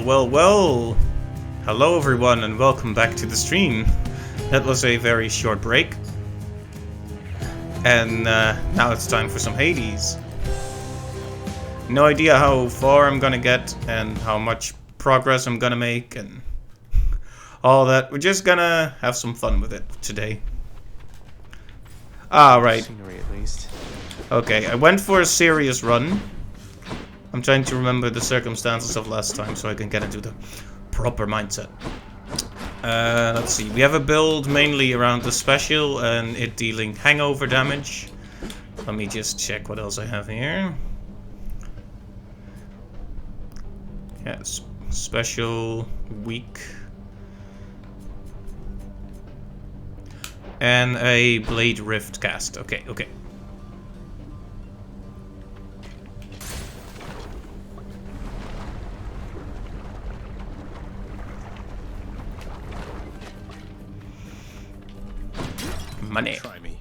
Well. Hello everyone and welcome back to the stream. That was a very short break. And now it's time for some Hades. No idea how far I'm gonna get and how much progress I'm gonna make and all that. We're just gonna have some fun with it today. Ah, right. Okay, I went for a serious run. I'm trying to remember the circumstances of last time so I can get into the proper mindset. Let's see. We have a build mainly around the special and it dealing hangover damage. Let me just check what else I have here. Yes, special, weak. And a Blade Rift cast. Okay. Money. Try me.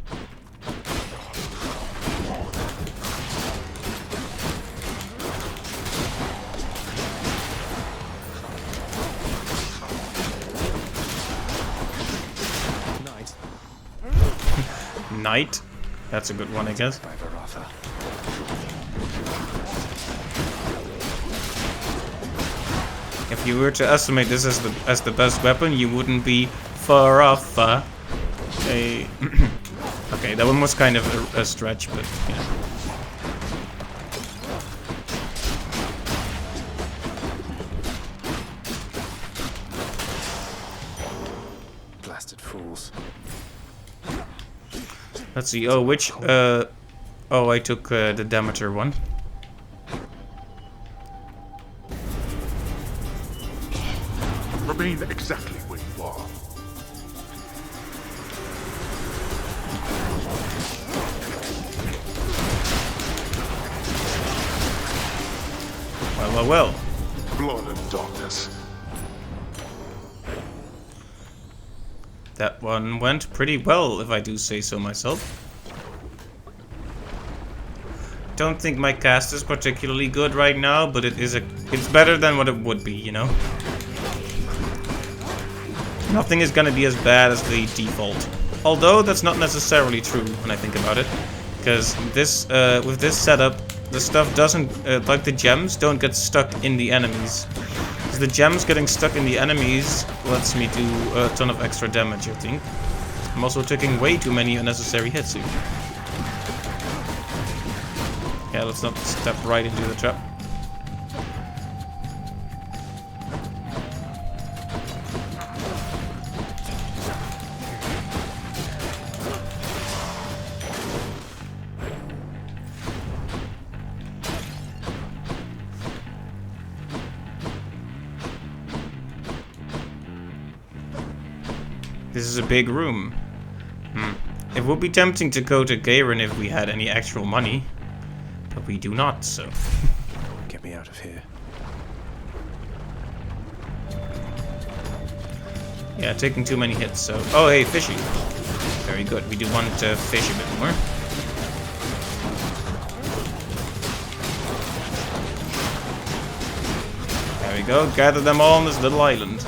Knight. Knight. That's a good one, I guess. By Varatha. If you were to estimate this as the best weapon, you wouldn't be far off. Okay, that one was kind of a stretch, but yeah. Blasted fools. Let's see. Oh, which? Oh, I took the Demeter one. Remain exactly where you are. Well. Blood and darkness. That one went pretty well, if I do say so myself. Don't think my cast is particularly good right now, but it's better than what it would be, you know? Nothing is gonna be as bad as the default. Although that's not necessarily true when I think about it. Because this, with this setup, the stuff doesn't, like the gems don't get stuck in the enemies. Because the gems getting stuck in the enemies lets me do a ton of extra damage, I think. I'm also taking way too many unnecessary hits here. Yeah, let's not step right into the trap. This is a big room. It would be tempting to go to Garen if we had any actual money. But we do not, so... Get me out of here. Yeah, taking too many hits, so... Oh, hey, fishy. Very good. We do want to fish a bit more. There we go. Gather them all on this little island.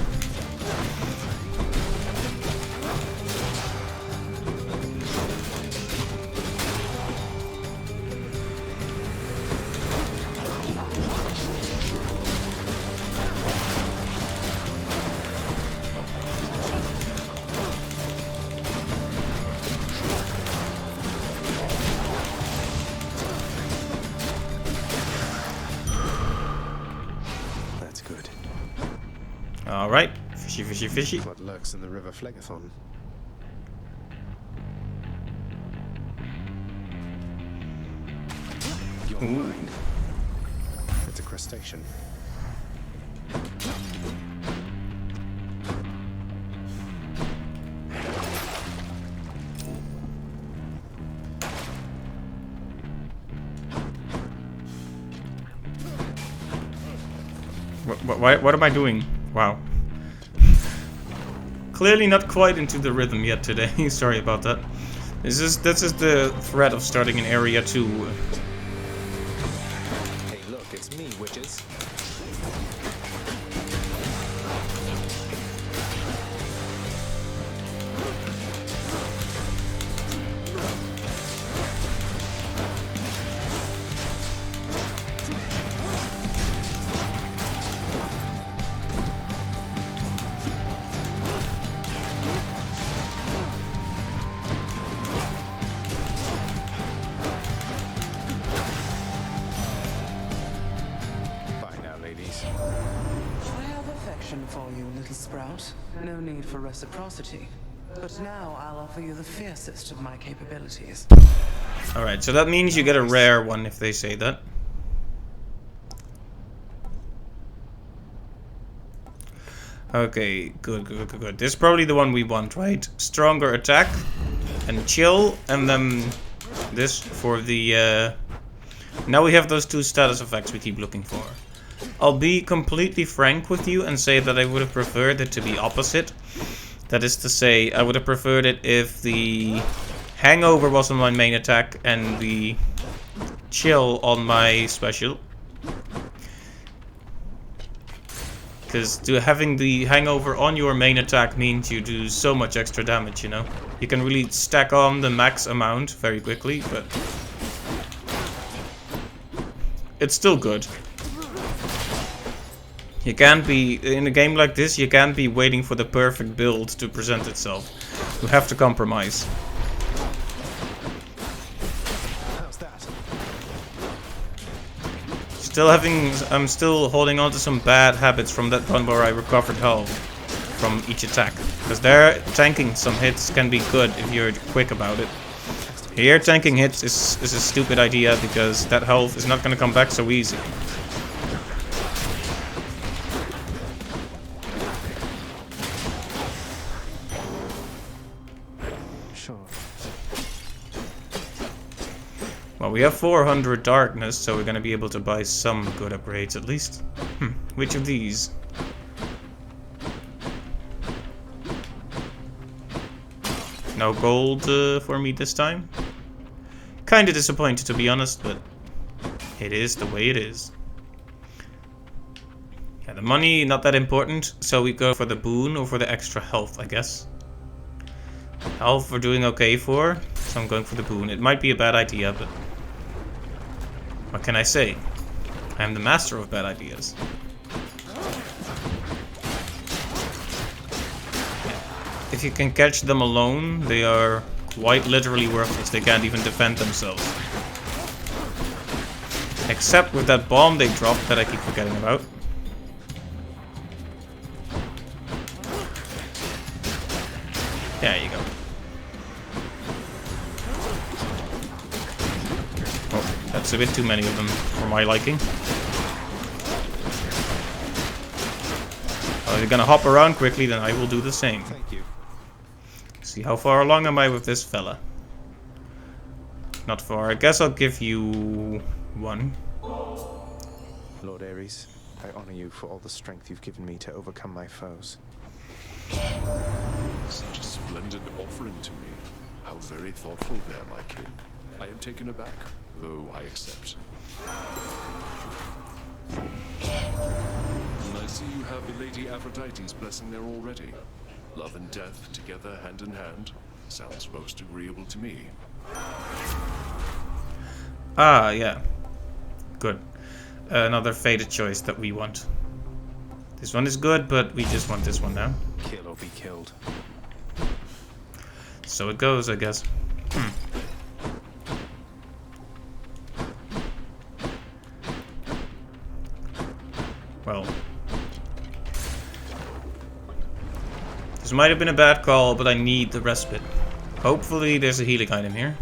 That's good. Alright. Fishy. What lurks in the river Phlegethon? You're mine. It's a crustacean. What am I doing? Wow. Clearly not quite into the rhythm yet today. Sorry about that. This is the threat of starting in area 2. Hey, look, it's me, witches. affection for you, little sprout. No need for reciprocity. But now I'll offer you the fiercest of my capabilities. Alright, so that means you get a rare one if they say that. Okay, good. This is probably the one we want, right? Stronger attack and chill, and then this for the... Now we have those 2 status effects we keep looking for. I'll be completely frank with you and say that I would have preferred it to be opposite. That is to say, I would have preferred it if the hangover was on my main attack and the chill on my special. Because having the hangover on your main attack means you do so much extra damage, you know? You can really stack on the max amount very quickly, but... it's still good. You can't be... in a game like this, you can't be waiting for the perfect build to present itself. You have to compromise. How's that? I'm still holding on to some bad habits from that one where I recovered health from each attack. Because there, tanking some hits can be good if you're quick about it. Here, tanking hits is a stupid idea because that health is not going to come back so easy. Sure. Well, we have 400 darkness, so we're going to be able to buy some good upgrades at least. Which of these? No gold for me this time. Kinda disappointed, to be honest, but it is the way it is. Yeah, the money not that important, so we go for the boon or for the extra health, I guess. Health we're doing okay for, so I'm going for the boon. It might be a bad idea, but what can I say? I am the master of bad ideas. If you can catch them alone, they are quite literally worthless. They can't even defend themselves. Except with that bomb they dropped that I keep forgetting about. There you go. Oh, that's a bit too many of them for my liking. Well, if you're gonna hop around quickly, then I will do the same. Thank you. See, how far along am I with this fella? Not far. I guess I'll give you 1. Lord Ares, I honor you for all the strength you've given me to overcome my foes. Such a splendid offering to me. How very thoughtful there, my king. I am taken aback, though I accept. And I see you have the Lady Aphrodite's blessing there already. Love and death together hand in hand. Sounds most agreeable to me. Ah, yeah. Good. Another fated choice that we want. This one is good, but we just want this one now. Kill or be killed. So it goes, I guess. Well. This might have been a bad call, but I need the respite. Hopefully there's a healing item here.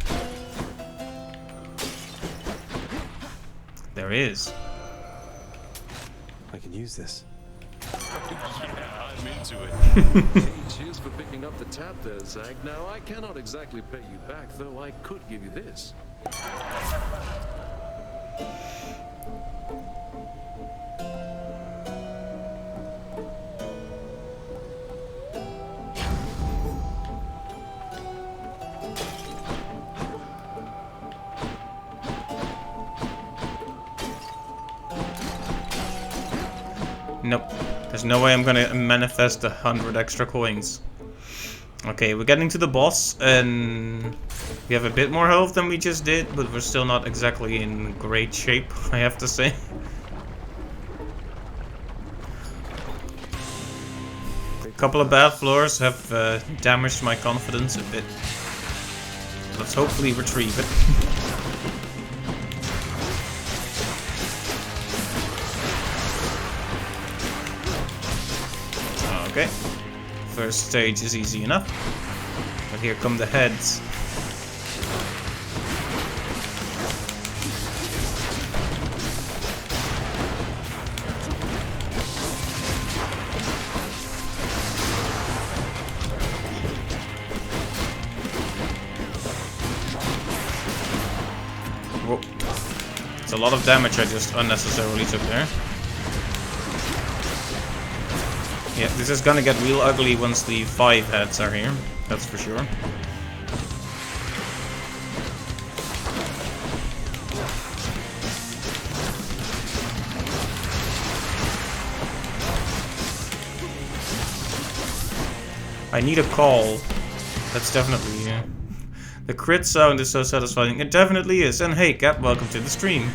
There is. I can use this. Yeah, I'm into it. Hey, cheers for picking up the tab there, Zag. Now, I cannot exactly pay you back, though I could give you this. Nope. There's no way I'm gonna manifest 100 extra coins. Okay, we're getting to the boss, and we have a bit more health than we just did, but we're still not exactly in great shape, I have to say. A couple of bad floors have damaged my confidence a bit. Let's hopefully retrieve it. Okay. First stage is easy enough. But here come the heads. Whoa. It's a lot of damage I just unnecessarily took there. Yeah, this is gonna get real ugly once the 5 heads are here, that's for sure. I need a call. That's definitely... The crit sound is so satisfying. It definitely is. And hey, Cap, welcome to the stream.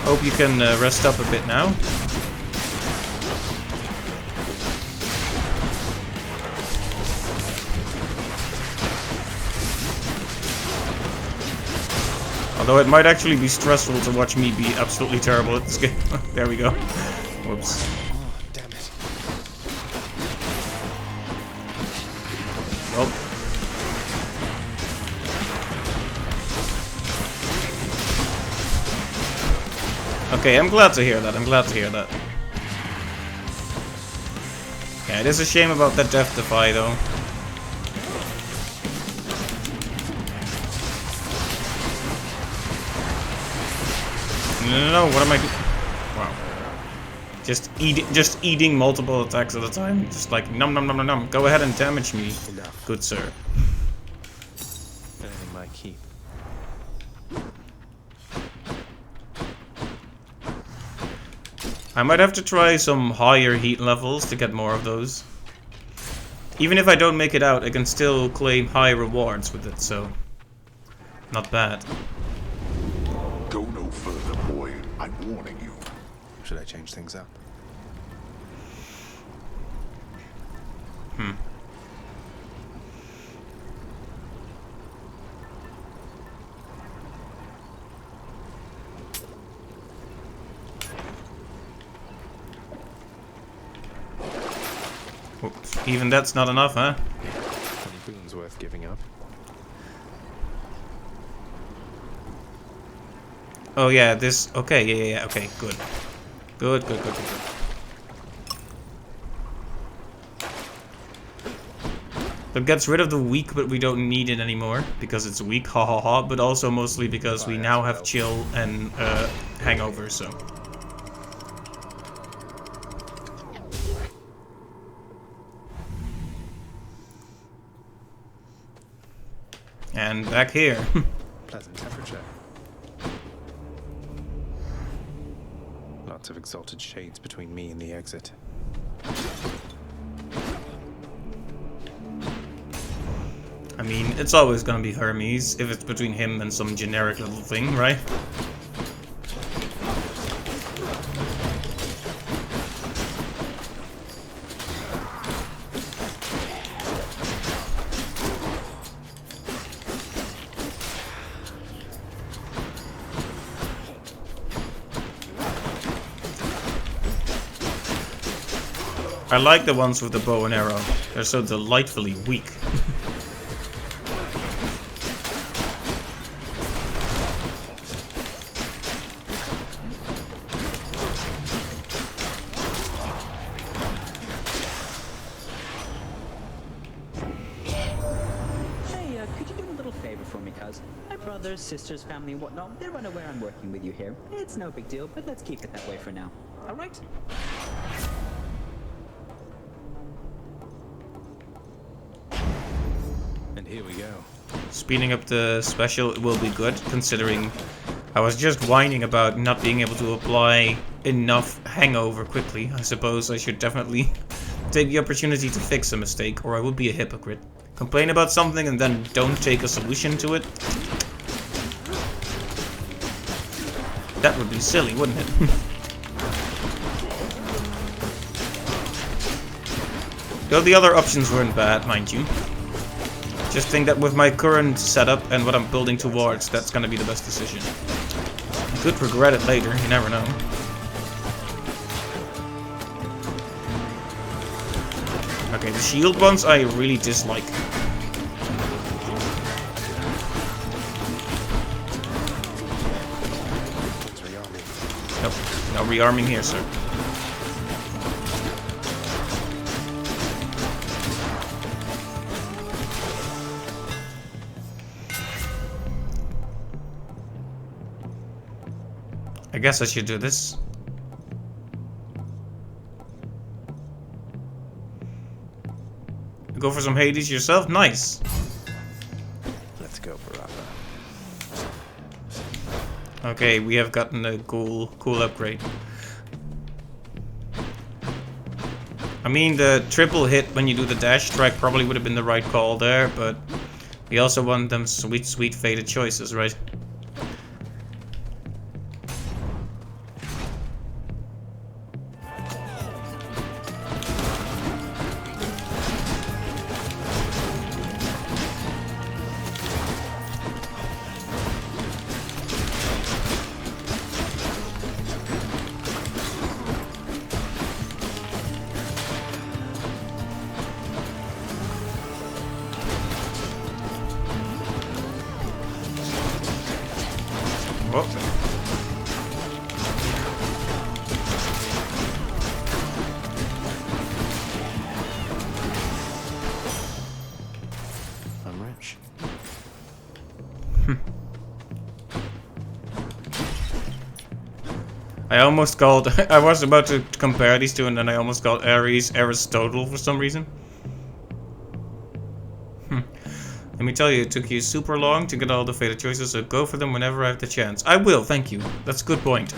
Hope you can rest up a bit now. Although it might actually be stressful to watch me be absolutely terrible at this game. There we go. Whoops. Oh, damn it. Well. Okay, I'm glad to hear that. I'm glad to hear that. Yeah, it is a shame about that Death Defy, though. No, what am I doing? Wow. Just eating multiple attacks at a time. Just like, num num num num num. Go ahead and damage me, good sir. Earning my keep. I might have to try some higher heat levels to get more of those. Even if I don't make it out, I can still claim high rewards with it, so... Not bad. Go no further, boy. I'm warning you. Should I change things up? Oops. Even that's not enough, huh? 20 boons worth giving up. Oh yeah, this... Okay, yeah, okay, good. Good. That gets rid of the weak, but we don't need it anymore, because it's weak, ha ha ha, but also mostly because we now have chill and hangover, so... And back here. Pleasant temperature. Lots of exalted shades between me and the exit. I mean, it's always gonna be Hermes, if it's between him and some generic little thing, right? I like the ones with the bow and arrow. They're so delightfully weak. Hey, could you do a little favor for me, cuz? My brothers, sisters, family, and whatnot, they're unaware I'm working with you here. It's no big deal, but let's keep it that way for now. Alright? And here we go. Speeding up the special will be good, considering I was just whining about not being able to apply enough hangover quickly. I suppose I should definitely take the opportunity to fix a mistake, or I would be a hypocrite. Complain about something and then don't take a solution to it? That would be silly, wouldn't it? Though the other options weren't bad, mind you. Just think that with my current setup and what I'm building towards, that's gonna be the best decision. Could regret it later, you never know. Okay, the shield ones I really dislike. Nope, no rearming here, sir. I guess I should do this. Go for some Hades yourself? Nice. Let's go, Baraka. Okay, we have gotten a cool upgrade. I mean, the triple hit when you do the dash strike probably would have been the right call there, but we also want them sweet, sweet fated choices, right? Whoop. I'm rich. I almost called... I was about to compare these two and then I almost called Ares Aristotle for some reason. Let me tell you, it took you super long to get all the fated choices, so go for them whenever I have the chance. I will, thank you. That's a good point.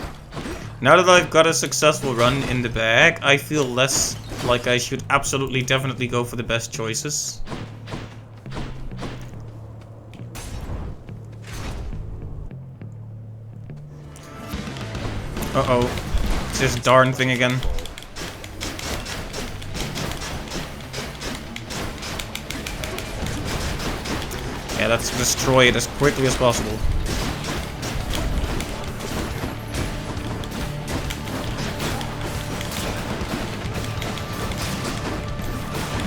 Now that I've got a successful run in the bag, I feel less like I should absolutely definitely go for the best choices. Uh-oh. It's this darn thing again. Yeah, let's destroy it as quickly as possible.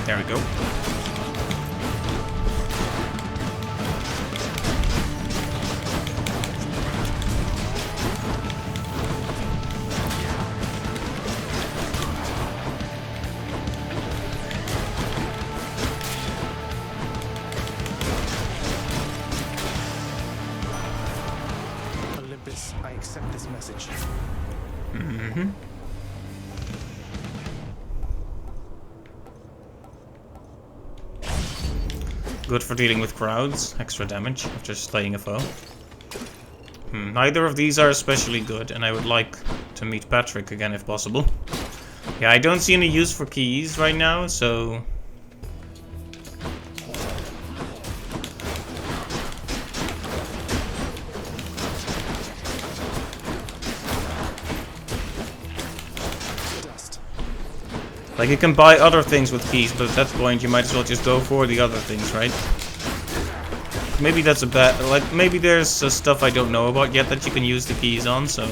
There we go. Olympus, I accept this message. Mm-hmm. Good for dealing with crowds. Extra damage after slaying a foe. Neither of these are especially good, and I would like to meet Patrick again if possible. Yeah, I don't see any use for keys right now, so... Like, you can buy other things with keys, but at that point you might as well just go for the other things, right? Maybe that's a bad... Like, maybe there's stuff I don't know about yet that you can use the keys on, so...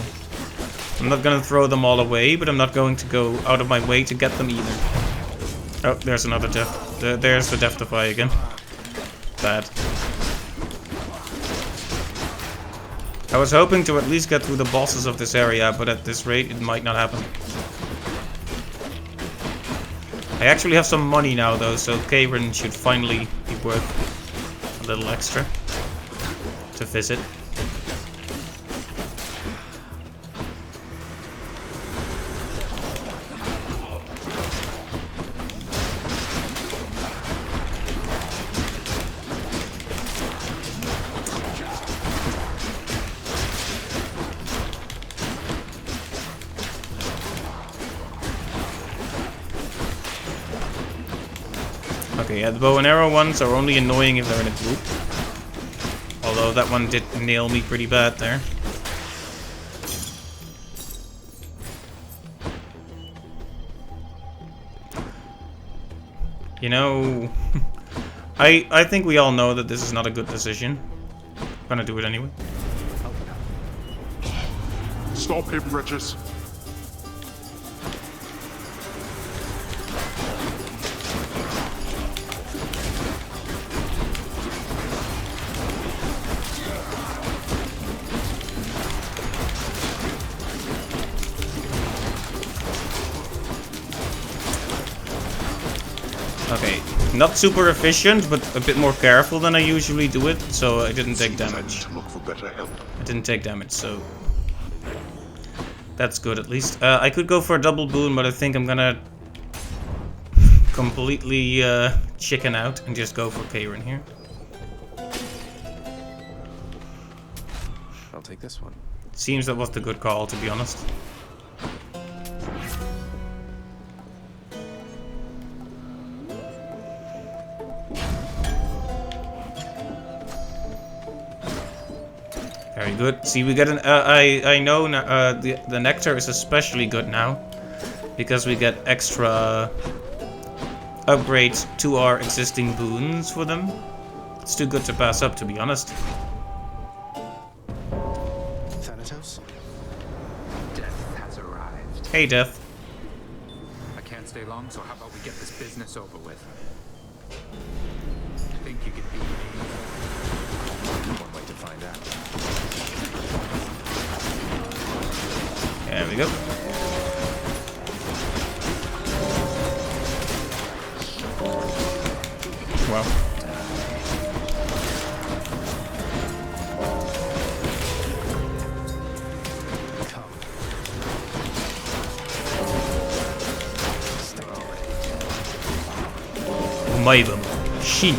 I'm not gonna throw them all away, but I'm not going to go out of my way to get them either. Oh, there's another death. There's the Death Defy again. Bad. I was hoping to at least get through the bosses of this area, but at this rate it might not happen. I actually have some money now though, so Kayrin should finally be worth a little extra to visit. Okay, yeah, the bow and arrow ones are only annoying if they're in a group. Although that one did nail me pretty bad there. You know, I think we all know that this is not a good decision. I'm gonna do it anyway. Stop him, Regis. Okay, not super efficient, but a bit more careful than I usually do it, so I didn't take damage. To look for better help. I didn't take damage, so that's good at least. I could go for a double boon, but I think I'm gonna completely chicken out and just go for Kayrin here. I'll take this one. Seems that was the good call, to be honest. Very good. See, we get an. I know the nectar is especially good now because we get extra upgrades to our existing boons for them. It's too good to pass up, to be honest. Thanatos? Death has arrived. Hey, Death. I can't stay long, so how about we get this business over with? Think you could beat me? One way to find out. There we go. Wow. Umaibam. Shin.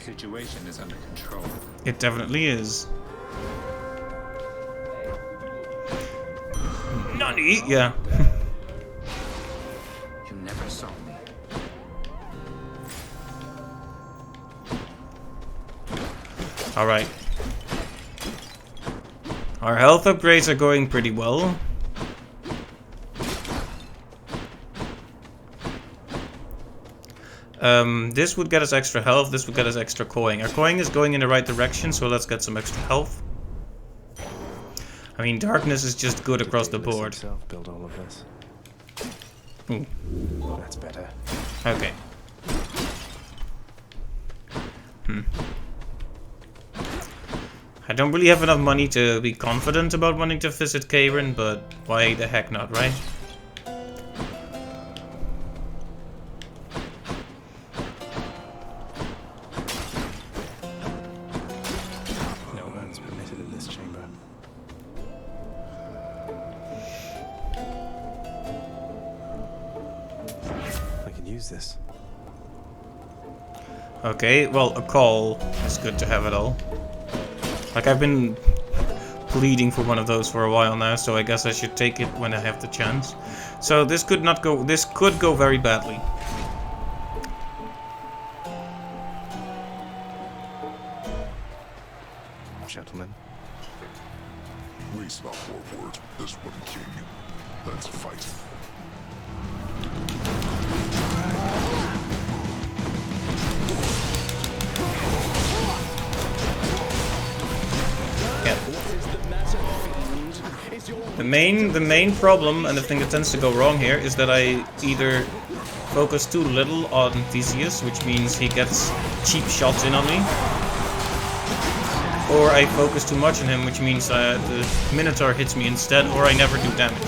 Situation is under control. It definitely is. Nani? Yeah. You never saw me. Alright. Our health upgrades are going pretty well. This would get us extra health, this would get us extra coin. Our coin is going in the right direction, so let's get some extra health. I mean, darkness is just good across the board. Build all of this. Ooh. That's better. Okay. I don't really have enough money to be confident about wanting to visit Kayrin, but why the heck not, right? This. Okay, well, a call is good to have it all. Like, I've been pleading for one of those for a while now, so I guess I should take it when I have the chance. So this could not go, this could go very badly. Gentlemen. Waste not more words with this one, King. Let's fight. The main problem, and the thing that tends to go wrong here, is that I either focus too little on Theseus, which means he gets cheap shots in on me, or I focus too much on him, which means the Minotaur hits me instead, or I never do damage.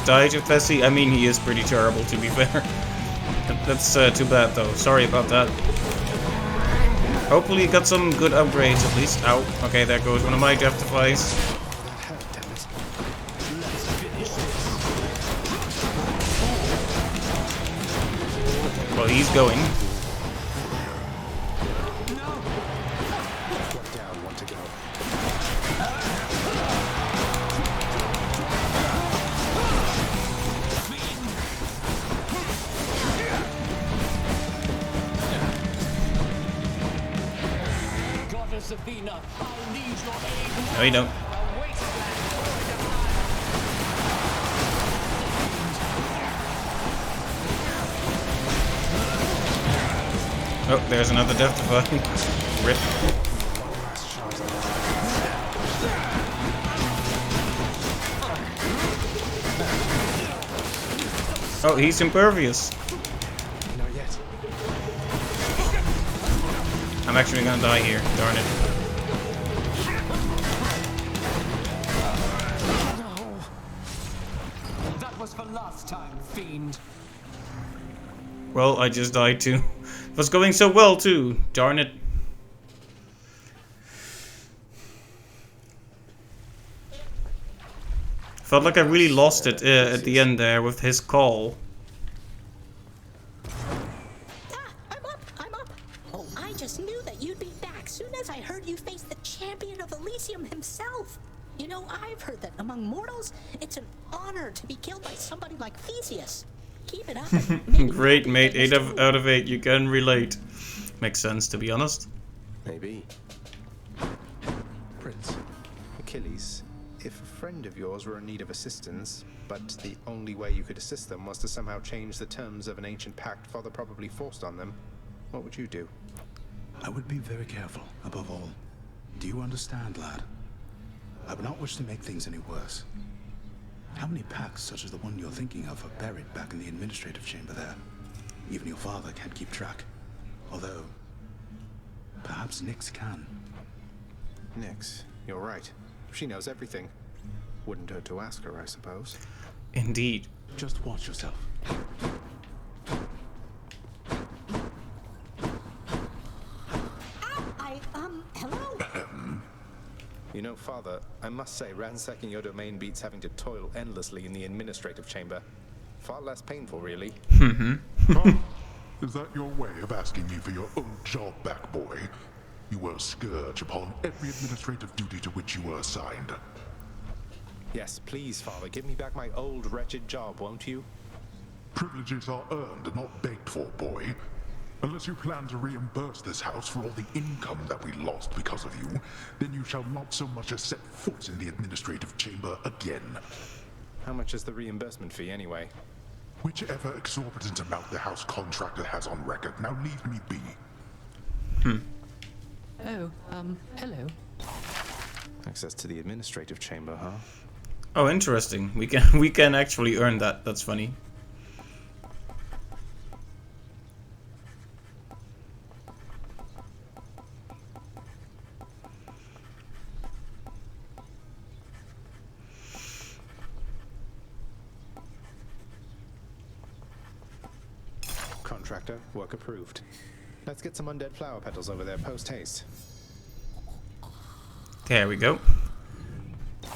just died to Thessie. I mean, he is pretty terrible, to be fair. That's too bad, though. Sorry about that. Hopefully, you got some good upgrades at least. Ow. Okay, there goes one of my Deathdefies. Well, he's going. One down, one to go. Goddess Athena, I need your aid. No, you don't. Oh, there's another Deathify. Rip. Oh, he's impervious. Not yet. I'm actually gonna die here. Darn it. That was for last time, fiend. Well, I just died too. It was going so well too. Darn it. Felt like I really lost it at the end there with his call. I'm up. Oh, I just knew that you'd be back soon as I heard you face the champion of Elysium himself. You know, I've heard that among mortals, it's an honor to be killed by somebody like Theseus. Keep it up. Great, mate. 8 out of 8. You can relate. Makes sense, to be honest. Maybe. Prince, Achilles, if a friend of yours were in need of assistance, but the only way you could assist them was to somehow change the terms of an ancient pact Father probably forced on them, what would you do? I would be very careful, above all. Do you understand, lad? I would not wish to make things any worse. How many pacts such as the one you're thinking of are buried back in the administrative chamber there? Even your father can't keep track. Although, perhaps Nyx can. Nyx, you're right. She knows everything. Wouldn't hurt to ask her, I suppose. Indeed. Just watch yourself. Hello? You know, Father, I must say ransacking your domain beats having to toil endlessly in the administrative chamber. Far less painful, really. Is that your way of asking me for your old job back, boy? You were a scourge upon every administrative duty to which you were assigned. Yes, please, Father, give me back my old wretched job, won't you? Privileges are earned and not begged for, boy. Unless you plan to reimburse this house for all the income that we lost because of you, then you shall not so much as set foot in the administrative chamber again. How much is the reimbursement fee, anyway? Whichever exorbitant amount the house contractor has on record. Now leave me be. Oh, hello. Access to the administrative chamber, huh? Oh, interesting. We can actually earn that. That's funny. Contractor, work approved. Let's get some undead flower petals over there post-haste. There we go.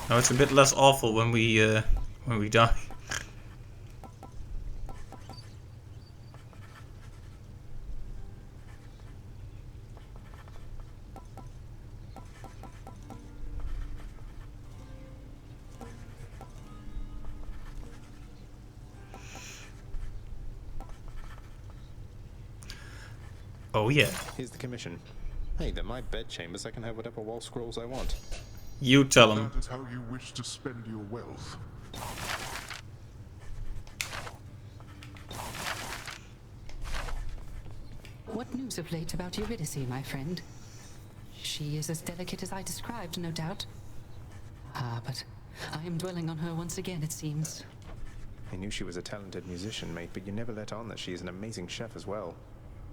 Now it's a bit less awful when we die. Oh yeah. Here's the commission. Hey, they're my bedchambers. I can have whatever wall scrolls I want. You tell him. That is how you wish to spend your wealth. What news of late about Eurydice, my friend? She is as delicate as I described, no doubt. Ah, but I am dwelling on her once again, it seems. I knew she was a talented musician, mate, but you never let on that she is an amazing chef as well.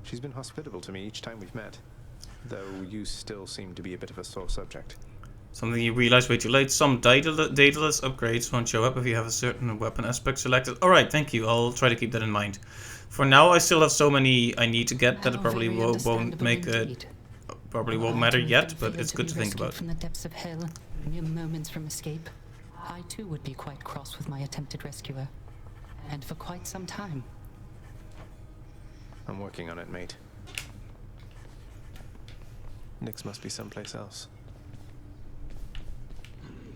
She's been hospitable to me each time we've met, though you still seem to be a bit of a sore subject. Something you realize way too late. Some dataless upgrades won't show up if you have a certain weapon aspect selected. Alright, thank you. I'll try to keep that in mind. For now, I still have so many I need to get that it probably won't make it. Probably won't matter yet, but it's good to think about. From the depths of hell, mere moments from escape, I too would be quite cross with my attempted rescuer, and for quite some time. I'm working on it, mate. Nyx must be someplace else.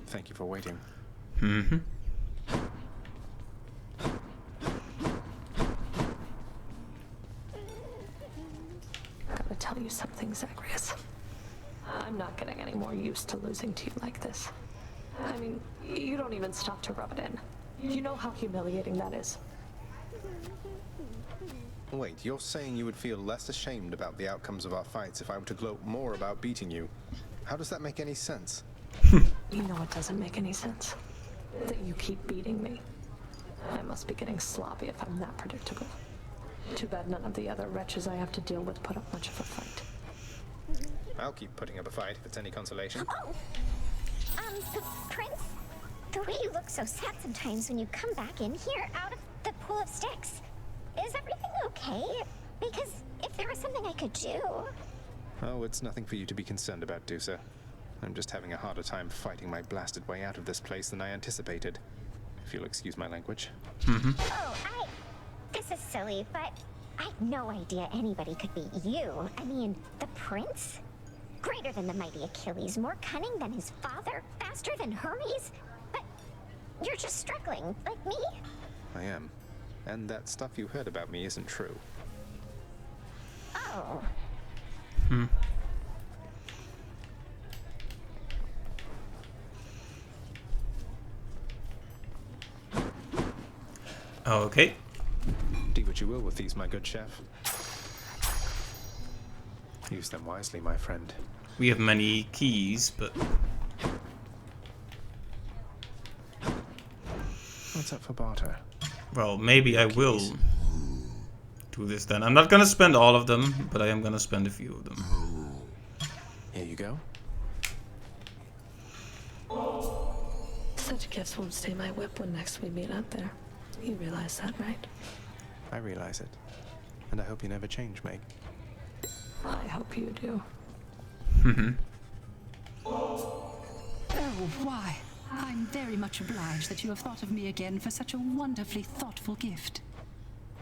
Thank you for waiting. Mm-hmm. Gotta tell you something, Zagreus. I'm not getting any more used to losing to you like this. I mean, you don't even stop to rub it in. You know how humiliating that is. Wait, you're saying you would feel less ashamed about the outcomes of our fights if I were to gloat more about beating you? How does that make any sense? You know it doesn't make any sense. That you keep beating me. I must be getting sloppy if I'm that predictable. Too bad none of the other wretches I have to deal with put up much of a fight. I'll keep putting up a fight if it's any consolation. Oh! Prince? The way you look so sad sometimes when you come back in here out of the pool of sticks. Is everything okay? Because if there was something I could do... Oh, it's nothing for you to be concerned about, Dusa. I'm just having a harder time fighting my blasted way out of this place than I anticipated. If you'll excuse my language. Oh, this is silly, but I had no idea anybody could beat you. I mean, the prince? Greater than the mighty Achilles, more cunning than his father, faster than Hermes. But you're just struggling, like me. I am. And that stuff you heard about me isn't true. Oh. Okay. Do what you will with these, my good chef. Use them wisely, my friend. We have many keys, but... What's up for barter? Well, maybe I will do this then. I'm not gonna spend all of them, but I am gonna spend a few of them. Here you go. Such gifts won't stay my whip when next we meet out there. You realize that, right? I realize it. And I hope you never change, mate. I hope you do. Oh, why? I'm very much obliged that you have thought of me again for such a wonderfully thoughtful gift.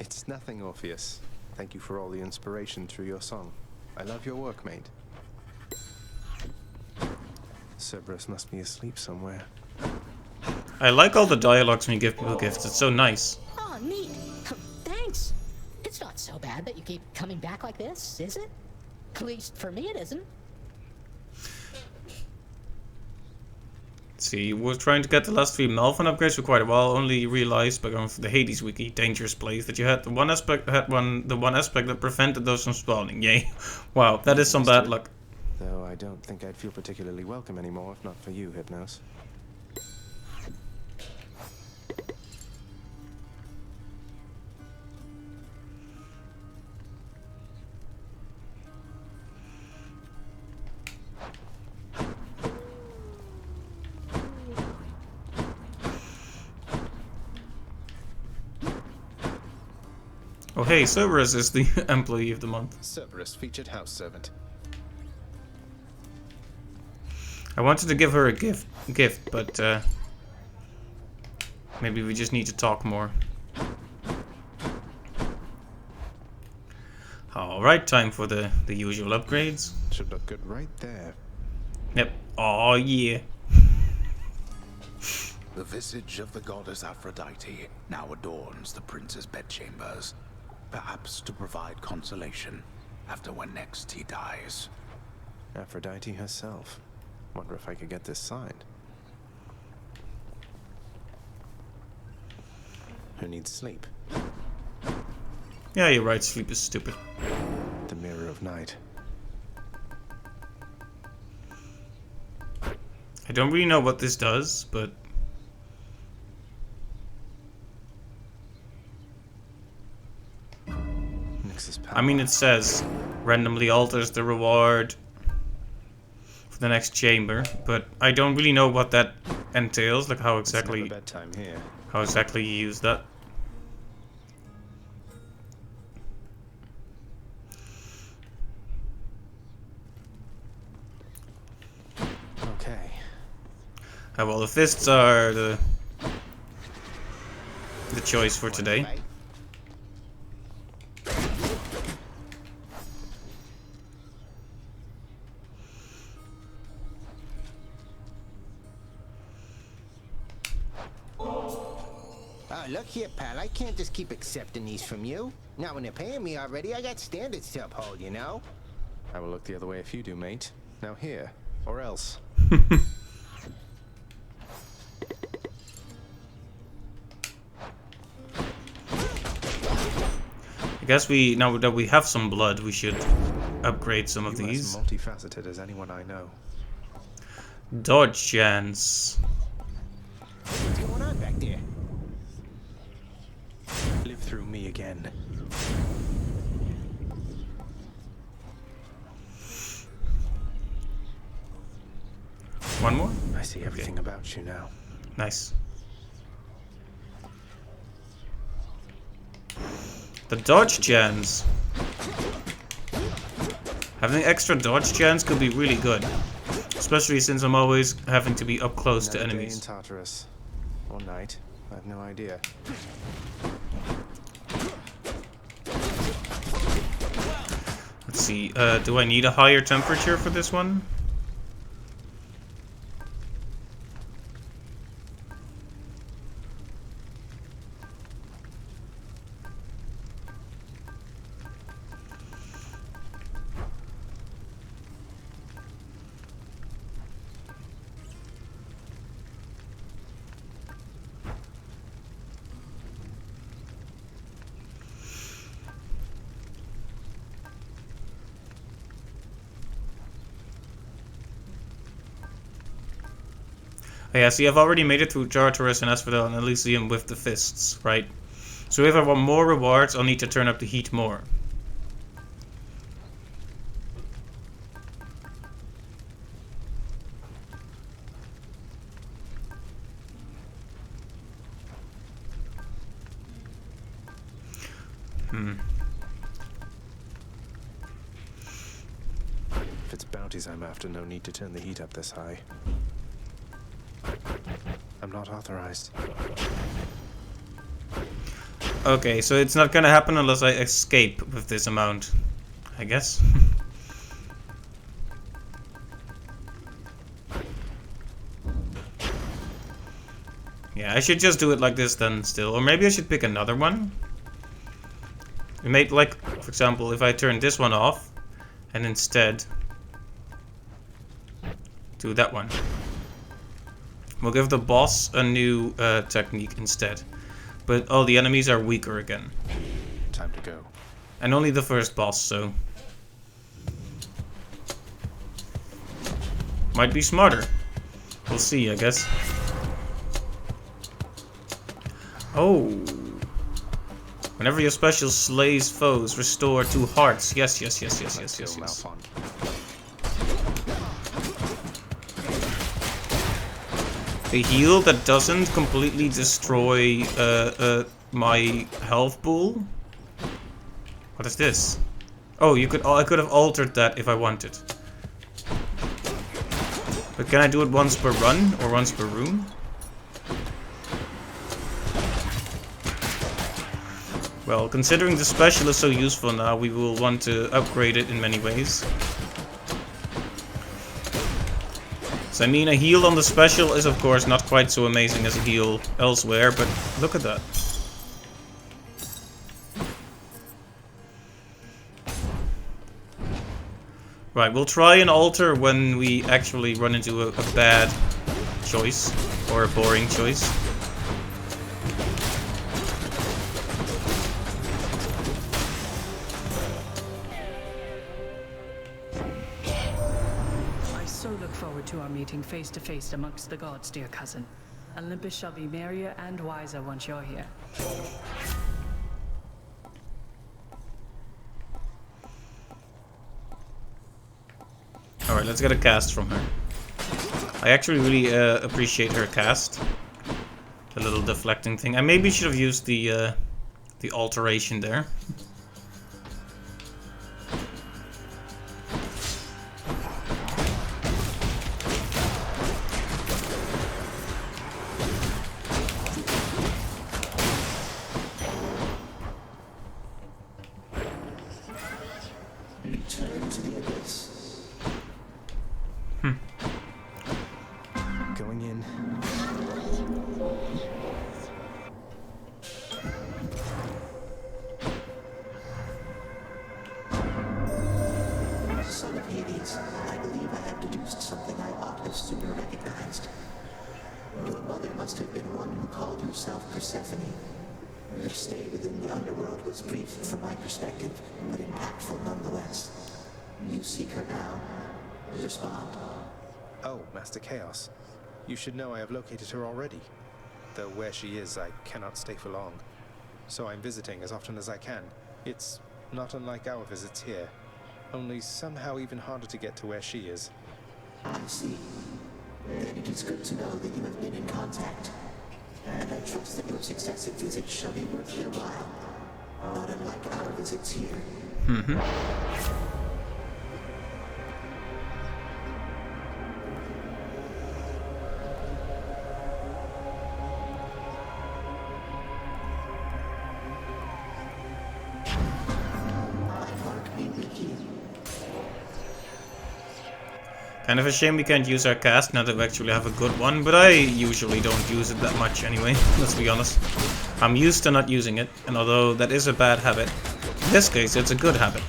It's nothing, Orpheus. Thank you for all the inspiration through your song. I love your work, mate. Cerberus must be asleep somewhere. I like all the dialogues when you give people gifts. It's so nice. Oh, neat. Thanks. It's not so bad that you keep coming back like this, is it? At least for me it isn't. See, we're trying to get the last 3 Malvern upgrades for quite a while. Only realized by going for the Hades wiki, dangerous place, that you had the one aspect that prevented those from spawning. Yay! Wow, that is some bad luck. Though I don't think I'd feel particularly welcome anymore if not for you, Hypnos. Oh hey, Cerberus is the employee of the month. Cerberus, featured house servant. I wanted to give her a gift, but maybe we just need to talk more. Alright, time for the usual upgrades. Should look good right there. Yep. Oh yeah. The visage of the goddess Aphrodite now adorns the prince's bedchambers, perhaps to provide consolation after when next he dies. Aphrodite herself. Wonder if I could get this signed. Who needs sleep? Yeah, you're right, sleep is stupid. The Mirror of Night. I don't really know what this does, but... I mean, it says randomly alters the reward for the next chamber, but I don't really know what that entails, like how exactly bedtime here. how exactly you use that. Okay. Well, the fists are the choice for today. Look here, pal, I can't just keep accepting these from you. Now when they're paying me already, I got standards to uphold, you know? I will look the other way if you do, mate. Now here, or else. I guess now that we have some blood, we should upgrade some of these. As multifaceted as anyone I know. Dodge chance. What's going on back there? Live through me again. One more? I see everything about you now. Nice. The dodge chance. Having extra dodge chance could be really good. Especially since I'm always having to be up close to enemies. Day in Tartarus. Or night. I have no idea. Let's see, do I need a higher temperature for this one? Oh yeah, see, I've already made it through Tartarus and Asphodel and Elysium with the fists, right? So if I want more rewards, I'll need to turn up the heat more. If it's bounties I'm after, no need to turn the heat up this high. I'm not authorized. Okay, so it's not gonna happen unless I escape with this amount, I guess. Yeah, I should just do it like this then still. Or maybe I should pick another one. It may, like, for example, if I turn this one off and instead do that one. We'll give the boss a new technique instead. But all the enemies are weaker again. Time to go. And only the first boss, so... might be smarter. We'll see, I guess. Oh. Whenever your special slays foes, restore 2 hearts. Yes. A heal that doesn't completely destroy my health pool. What is this? Oh, I could have altered that if I wanted. But can I do it once per run or once per room? Well, considering the special is so useful now, we will want to upgrade it in many ways. So I mean, a heal on the special is of course not quite so amazing as a heal elsewhere, but look at that. Right, we'll try and alter when we actually run into a bad choice, or a boring choice. To our meeting face to face amongst the gods, dear cousin. Olympus shall be merrier and wiser once you're here. Alright, Alright, let's get a cast from her. I actually really appreciate her cast. The little deflecting thing. I maybe should have used the alteration there. Return to the abyss. Going in. Son of Hades, I believe I have deduced something I ought have sooner recognized. Your mother must have been one who called herself Persephone. Her stay within the underworld was brief from my perspective, but impactful nonetheless. You seek her now. Respond. Oh, Master Chaos. You should know I have located her already. Though where she is, I cannot stay for long. So I'm visiting as often as I can. It's not unlike our visits here. Only somehow even harder to get to where she is. I see. Then it is good to know that you have been in contact. And I trust that your successive visits shall be worth your while. Not unlike our visits here. Kind of a shame we can't use our cast now that we actually have a good one, but I usually don't use it that much anyway, let's be honest. I'm used to not using it, and although that is a bad habit, in this case it's a good habit.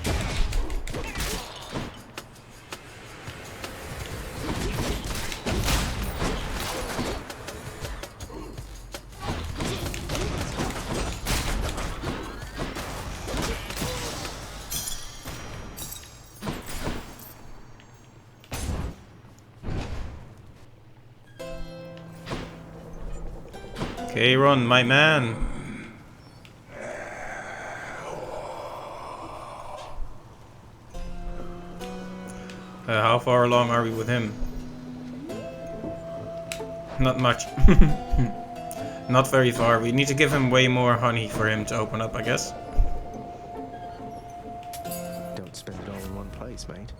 Aaron, my man. How far along are we with him? Not much. Not very far. We need to give him way more honey for him to open up, I guess. Don't spend it all in one place, mate.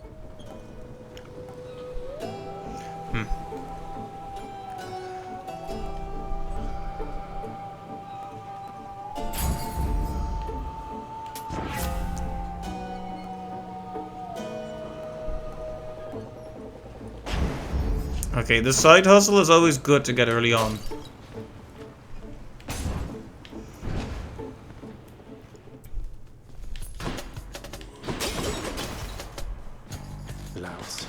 Okay, the side hustle is always good to get early on. Louse.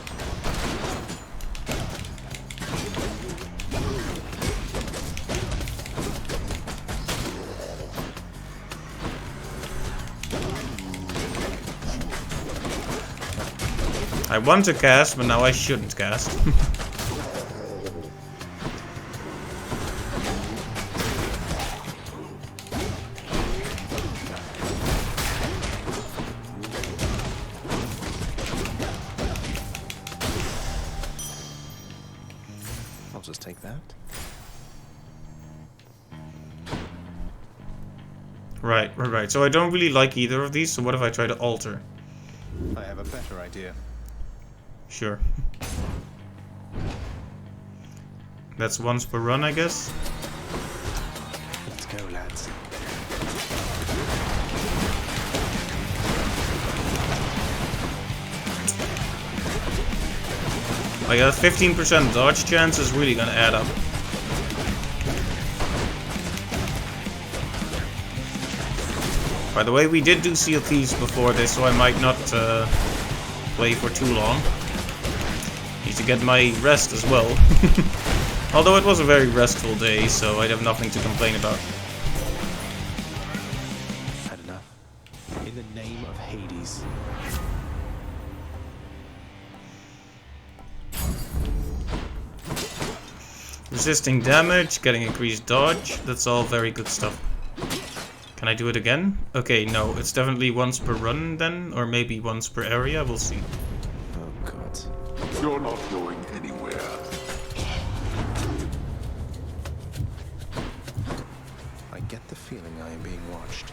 I want to cast, but now I shouldn't cast. I'll just take that. Right. So I don't really like either of these, so what if I try to alter? I have a better idea. Sure. That's once per run, I guess. Let's go, lads. Like a 15% dodge chance is really gonna add up. By the way, we did do Seal Thieves before this, so I might not play for too long. Need to get my rest as well. Although it was a very restful day, so I'd have nothing to complain about. Had enough. In the name of Hades. Resisting damage, getting increased dodge, that's all very good stuff. Can I do it again? Okay, no, it's definitely once per run then, or maybe once per area, we'll see. Oh god. You're not going anywhere. I get the feeling I am being watched.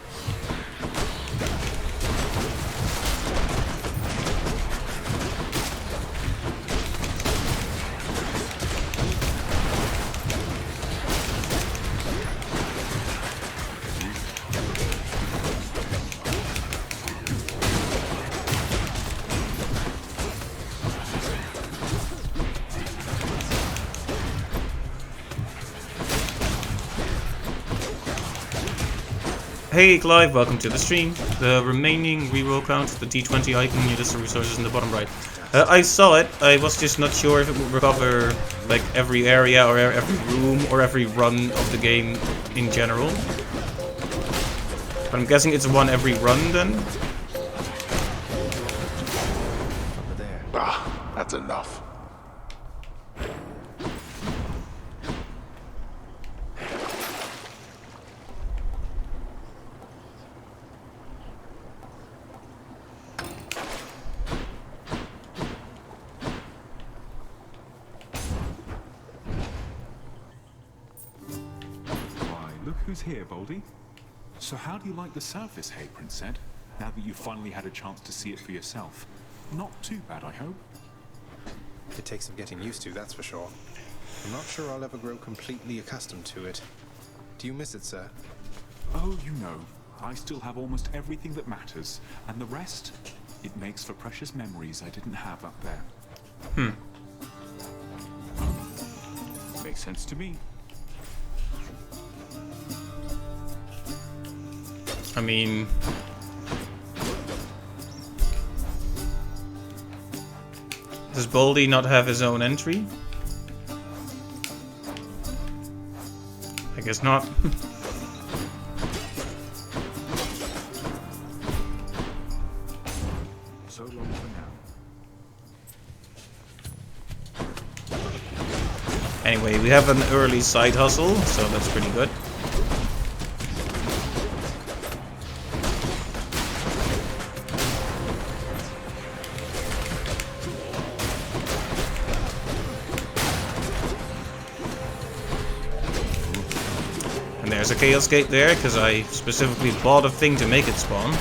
Hey Clive, welcome to the stream. The remaining reroll count, the D20 icon, you list the resources in the bottom right. I saw it, I was just not sure if it would recover like every area or every room or every run of the game in general. But I'm guessing it's one every run then? Ah, that's enough. Who's here, Voldy? So how do you like the surface, hey, Princess? Now that you've finally had a chance to see it for yourself. Not too bad, I hope. It takes some getting used to, that's for sure. I'm not sure I'll ever grow completely accustomed to it. Do you miss it, sir? Oh, you know, I still have almost everything that matters. And the rest, it makes for precious memories I didn't have up there. Makes sense to me. I mean... Does Baldy not have his own entry? I guess not. So long for now. Anyway, we have an early side hustle, so that's pretty good. There's a Chaos Gate there, because I specifically bought a thing to make it spawn.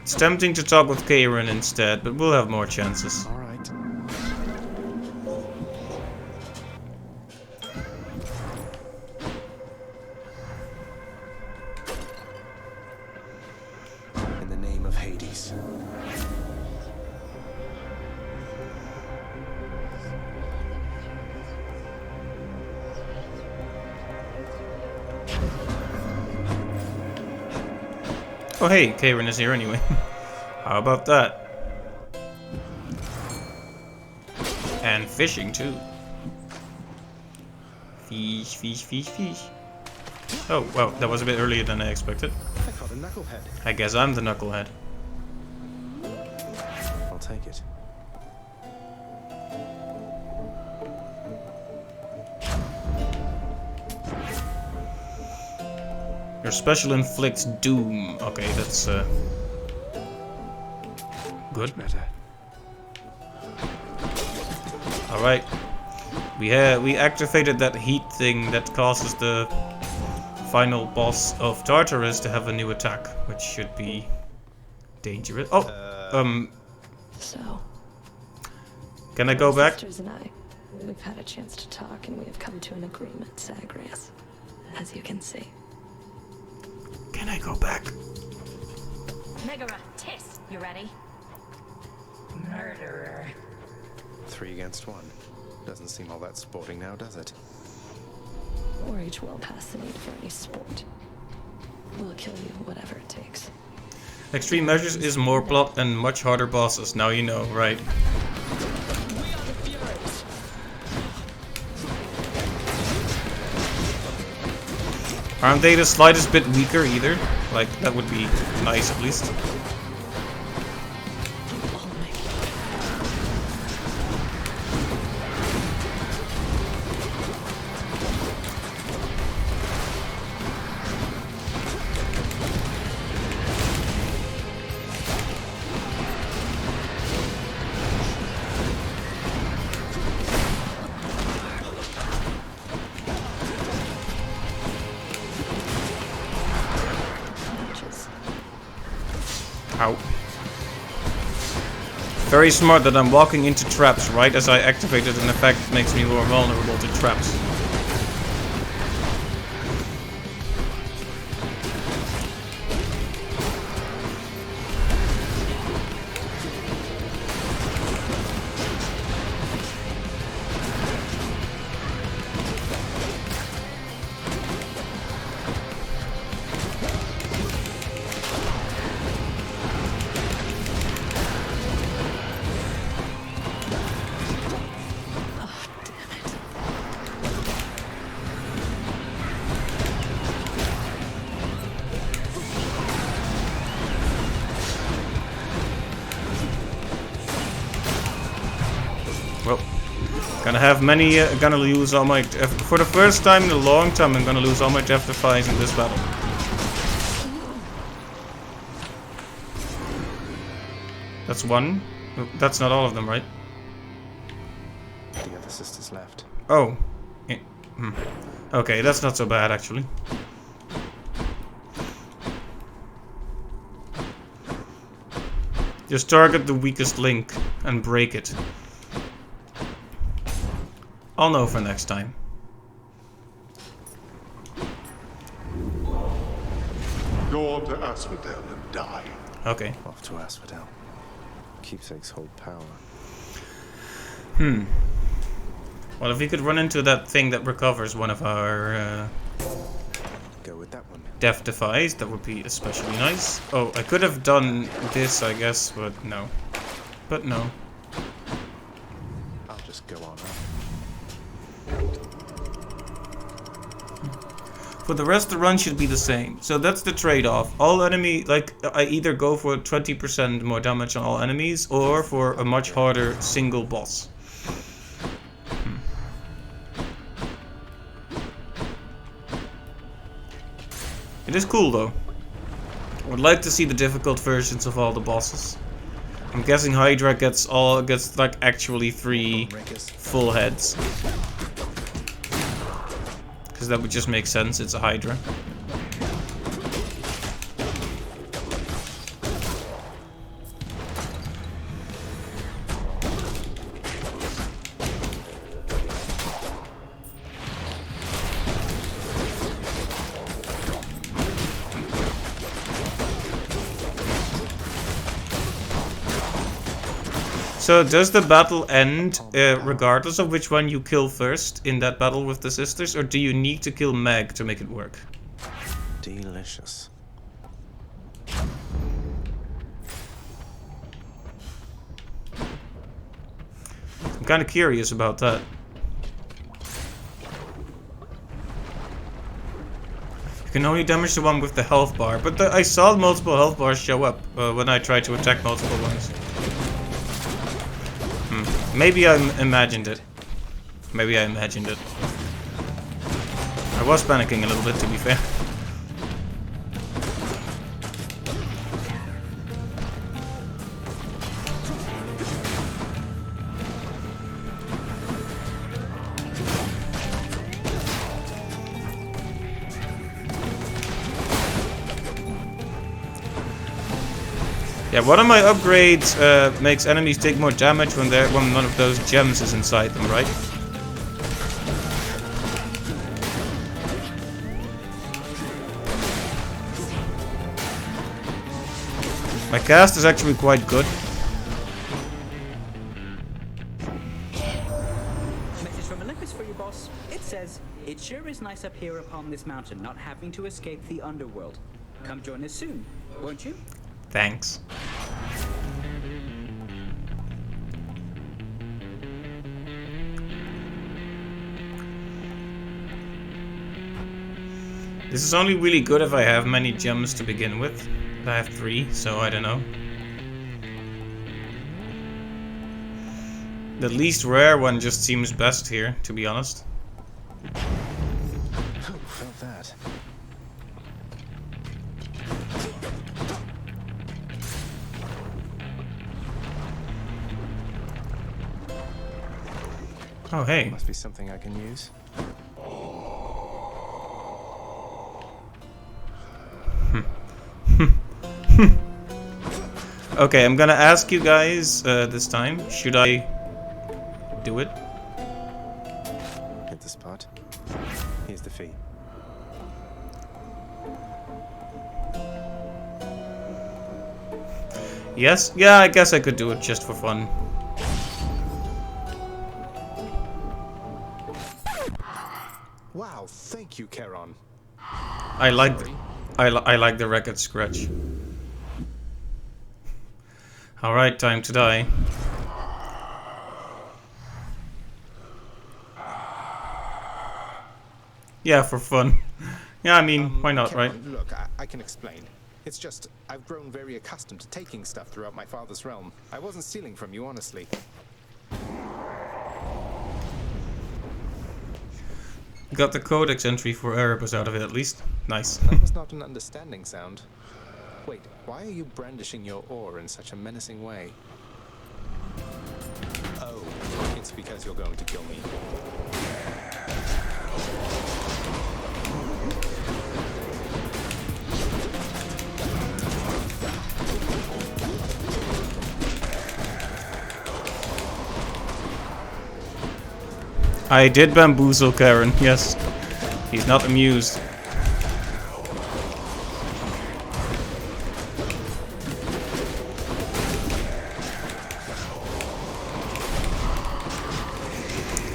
It's tempting to talk with Karen instead, but we'll have more chances. All right. Oh hey, Karen is here anyway. How about that? And fishing too. Fish, fish, fish, fish. Oh, well, that was a bit earlier than I expected. I caught a knucklehead. I guess I'm the knucklehead. I'll take it. Your special inflicts doom. Okay, that's good. Better. All right, we activated that heat thing that causes the final boss of Tartarus to have a new attack, which should be dangerous. Oh, So, can I go back? sisters and I, we've had a chance to talk, and we have come to an agreement, Zagreus, as you can see. Can I go back? Megara, Tiss, you ready? Murderer. 3 against 1. Doesn't seem all that sporting now, does it? We're each well past the need for any sport. We'll kill you, whatever it takes. Extreme Measures is more plot and much harder bosses. Now you know, right? Aren't they the slightest bit weaker either? Like, that would be nice at least. Ow. Very smart that I'm walking into traps right as I activated an effect that makes me more vulnerable to traps. Well, gonna lose all my for the first time in a long time. I'm gonna lose all my Death Defies in this battle. That's one. That's not all of them, right? The other sisters left. Oh. Okay, that's not so bad actually. Just target the weakest link and break it. I'll know for next time. Go on to Asphodel and die. Okay. Off to Asphodel. Keepsakes hold power. Well, if we could run into that thing that recovers one of our Go with that one. Death Defies, that would be especially nice. Oh, I could have done this, I guess, but no. But no. I'll just go on up. For the rest, the run should be the same. So that's the trade-off. All enemy, like, I either go for 20% more damage on all enemies, or for a much harder single boss. It is cool though. I would like to see the difficult versions of all the bosses. I'm guessing Hydra gets like actually 3 full heads. Because that would just make sense, it's a Hydra. So does the battle end regardless of which one you kill first in that battle with the sisters, or do you need to kill Meg to make it work? Delicious. I'm kind of curious about that. You can only damage the one with the health bar, but I saw multiple health bars show up when I tried to attack multiple ones. Maybe I imagined it. Maybe I imagined it. I was panicking a little bit, to be fair. Yeah, one of my upgrades makes enemies take more damage when one of those gems is inside them, right? My cast is actually quite good. Message from Olympus for you, boss. It says, "It sure is nice up here upon this mountain, not having to escape the underworld. Come join us soon, won't you?" Thanks. This is only really good if I have many gems to begin with. I have 3, so I don't know. The least rare one just seems best here, to be honest. Who felt that? Oh, hey. Must be something I can use. Okay, I'm gonna ask you guys this time. Should I do it? Hit the spot. Here's the fee. Yes? Yeah, I guess I could do it just for fun. Wow, thank you, Charon. I like the record scratch. Alright, time to die. Yeah, for fun. Yeah, I mean, why not, right? Charon, look, I can explain. It's just, I've grown very accustomed to taking stuff throughout my father's realm. I wasn't stealing from you, honestly. Got the codex entry for Erebus out of it at least. Nice. That was not an understanding sound. Wait, why are you brandishing your oar in such a menacing way? Oh, it's because you're going to kill me. I did bamboozle Karen, yes. He's not amused.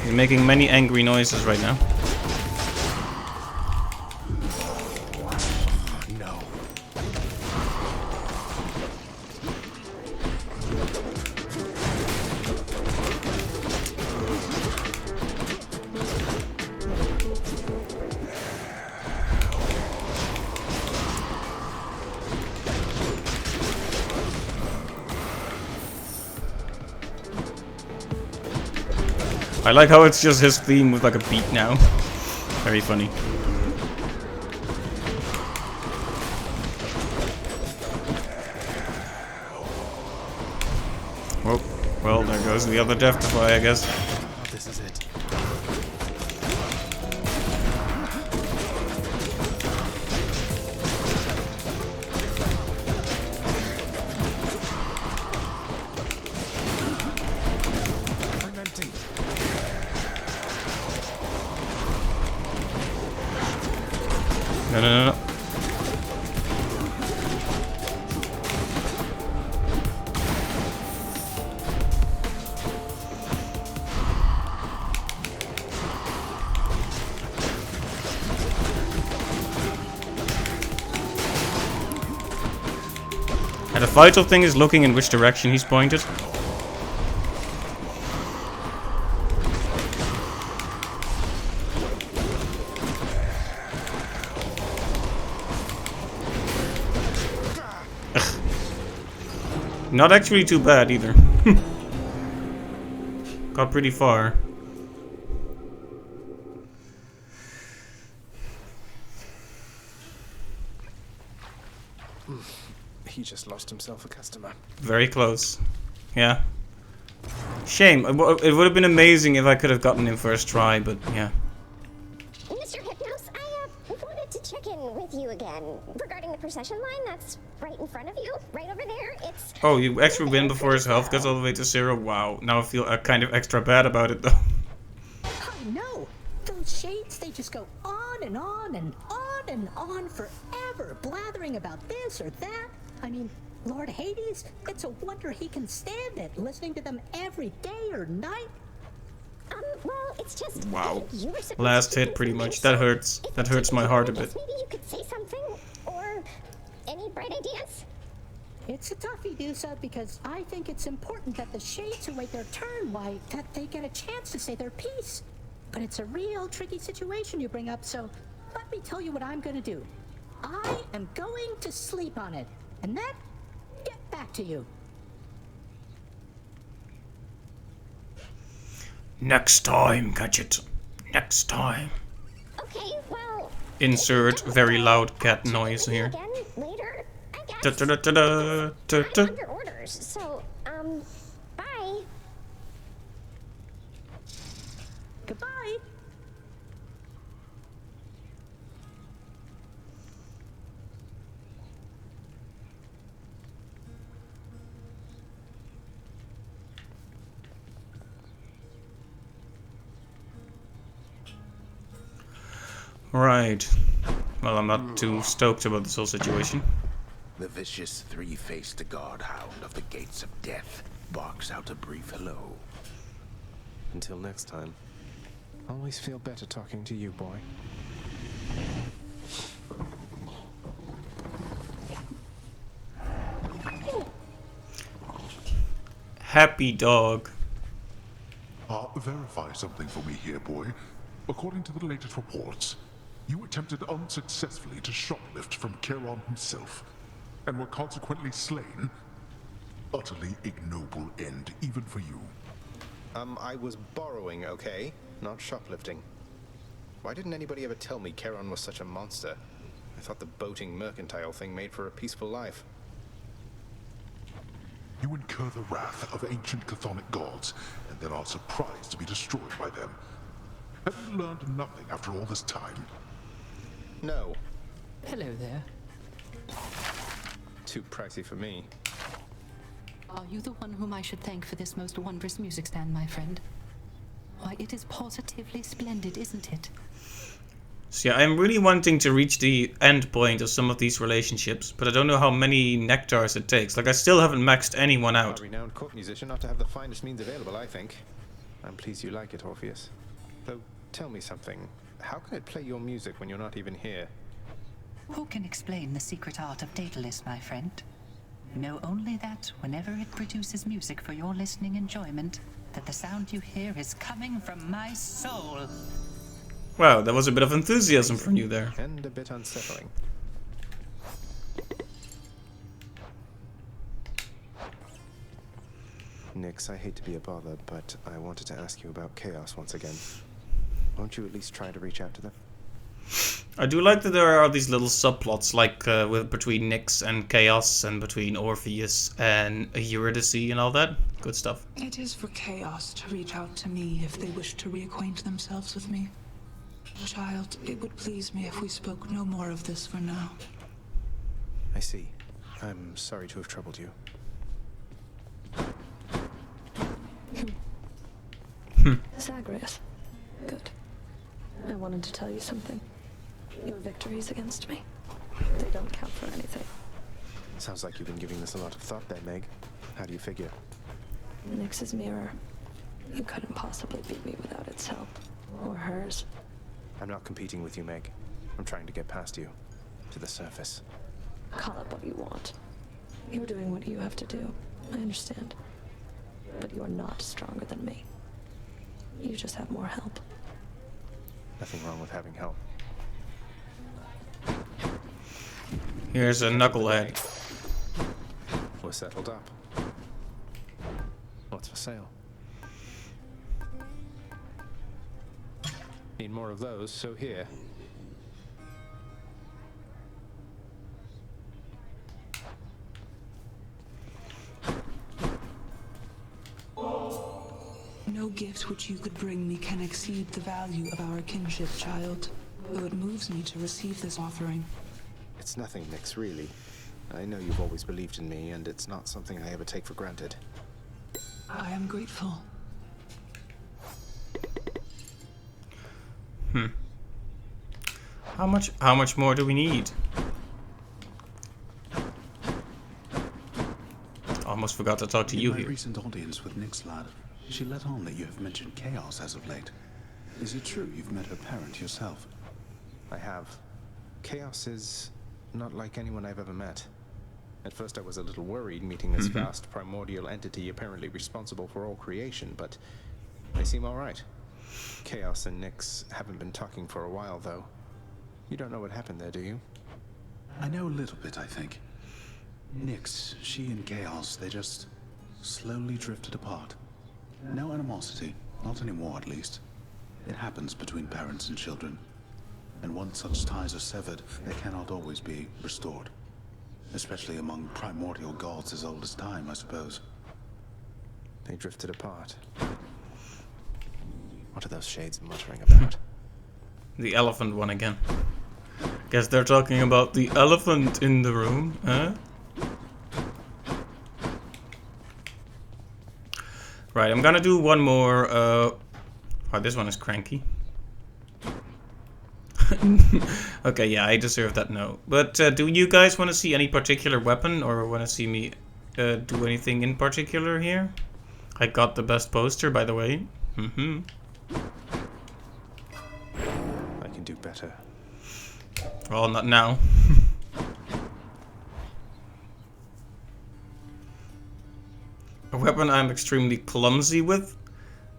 He's making many angry noises right now. No. I like how it's just his theme with like a beat now. Very funny. Oh, well, there goes the other Deathify, I guess. Oh, this is it. I'm empty. No, no, no, no. And the vital thing is looking in which direction he's pointed. Ugh. Not actually too bad either. Got pretty far. He just lost himself a customer. Very close. Yeah. Shame. It would have been amazing if I could have gotten him first try, but yeah. Mr. Hypnos, I wanted to check in with you again regarding the procession line that's right in front of you, right over there. It's Oh, you actually win before his health gets all the way to 0? Wow. Now I feel kind of extra bad about it though. Oh no! Those shades, they just go on and on and on and on forever, blathering about this or that. I mean, Lord Hades, it's a wonder he can stand it, listening to them every day or night. Well, it's just... Wow. You were supposed Last to hit do pretty something, much. That so hurts. if That you hurts took my a heart a chance, bit. Maybe you could say something, or any bright ideas? It's a toughie, Dusa, because I think it's important that the shades who wait their turn, why, that they get a chance to say their piece. But it's a real tricky situation you bring up, so let me tell you what I'm gonna do. I am going to sleep on it, and then get back to you. Next time, Gadget. Next time. Okay, well... Insert very loud cat noise here. Again, later, I guess. Da da da da da da I'm da. under orders, so, bye. Goodbye. Right. Well, I'm not too stoked about this whole situation. The vicious three-faced guardhound of the gates of death barks out a brief hello. Until next time. Always feel better talking to you, boy. Happy dog. Verify something for me here, boy. According to the latest reports, you attempted unsuccessfully to shoplift from Charon himself, and were consequently slain. Utterly ignoble end, even for you. I was borrowing, okay? Not shoplifting. Why didn't anybody ever tell me Charon was such a monster? I thought the boating mercantile thing made for a peaceful life. You incur the wrath of ancient chthonic gods, and then are surprised to be destroyed by them. Have you learned nothing after all this time? No. Hello there. Too pricey for me. Are you the one whom I should thank for this most wondrous music stand, my friend? Why, it is positively splendid, isn't it? So yeah, I'm really wanting to reach the end point of some of these relationships, but I don't know how many nectars it takes. Like, I still haven't maxed anyone out. A renowned court musician ought to have the finest means available, I think. I'm pleased you like it, Orpheus. Though, tell me something. How can it play your music when you're not even here? Who can explain the secret art of Daedalus, my friend? Know only that whenever it produces music for your listening enjoyment, that the sound you hear is coming from my soul. Wow, that was a bit of enthusiasm from you there. And a bit unsettling. Nyx, I hate to be a bother, but I wanted to ask you about Chaos once again. Won't you at least try to reach out to them? I do like that there are these little subplots, like between Nyx and Chaos, and between Orpheus and Eurydice and all that. Good stuff. It is for Chaos to reach out to me if they wish to reacquaint themselves with me. Child, it would please me if we spoke no more of this for now. I see. I'm sorry to have troubled you. Zagreus. Good. I wanted to tell you something. Your victories against me, they don't count for anything. Sounds like you've been giving this a lot of thought there, Meg. How do you figure? Nyx's mirror. You couldn't possibly beat me without its help. Or hers. I'm not competing with you, Meg. I'm trying to get past you. To the surface. Call it what you want. You're doing what you have to do. I understand. But you are not stronger than me. You just have more help. Nothing wrong with having help. Here's a knucklehead. We're settled up. What's for sale? Need more of those, so here. No gift which you could bring me can exceed the value of our kinship, child. Though it moves me to receive this offering. It's nothing, Nyx, really. I know you've always believed in me, and it's not something I ever take for granted. I am grateful. How much more do we need? Almost forgot to talk to you In my here. recent audience with Nyx, lad, she let on that you have mentioned Chaos as of late. Is it true you've met her parent yourself? I have. Chaos is not like anyone I've ever met. At first I was a little worried meeting this vast primordial entity apparently responsible for all creation, but they seem alright. Chaos and Nyx haven't been talking for a while, though. You don't know what happened there, do you? I know a little bit, I think. Nyx, she and Chaos, they just slowly drifted apart. No animosity, not anymore at least. It happens between parents and children. And once such ties are severed, they cannot always be restored. Especially among primordial gods as old as time, I suppose. They drifted apart. What are those shades muttering about? The elephant one again. Guess they're talking about the elephant in the room, huh? Right, I'm gonna do one more, oh, this one is cranky. Okay, yeah, I deserve that no. But do you guys want to see any particular weapon, or want to see me do anything in particular here? I got the best poster, by the way. Mm-hmm. I can do better. Well, not now. A weapon I'm extremely clumsy with?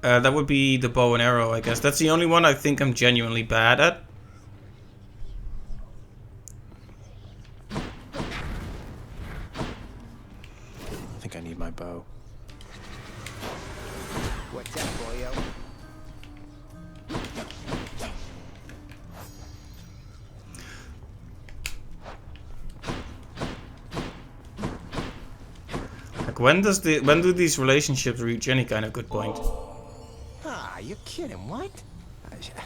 That would be the bow and arrow, I guess. That's the only one I think I'm genuinely bad at. I think I need my bow. What's up, boyo? Like when do these relationships reach any kind of good point? Ah, you're kidding, what?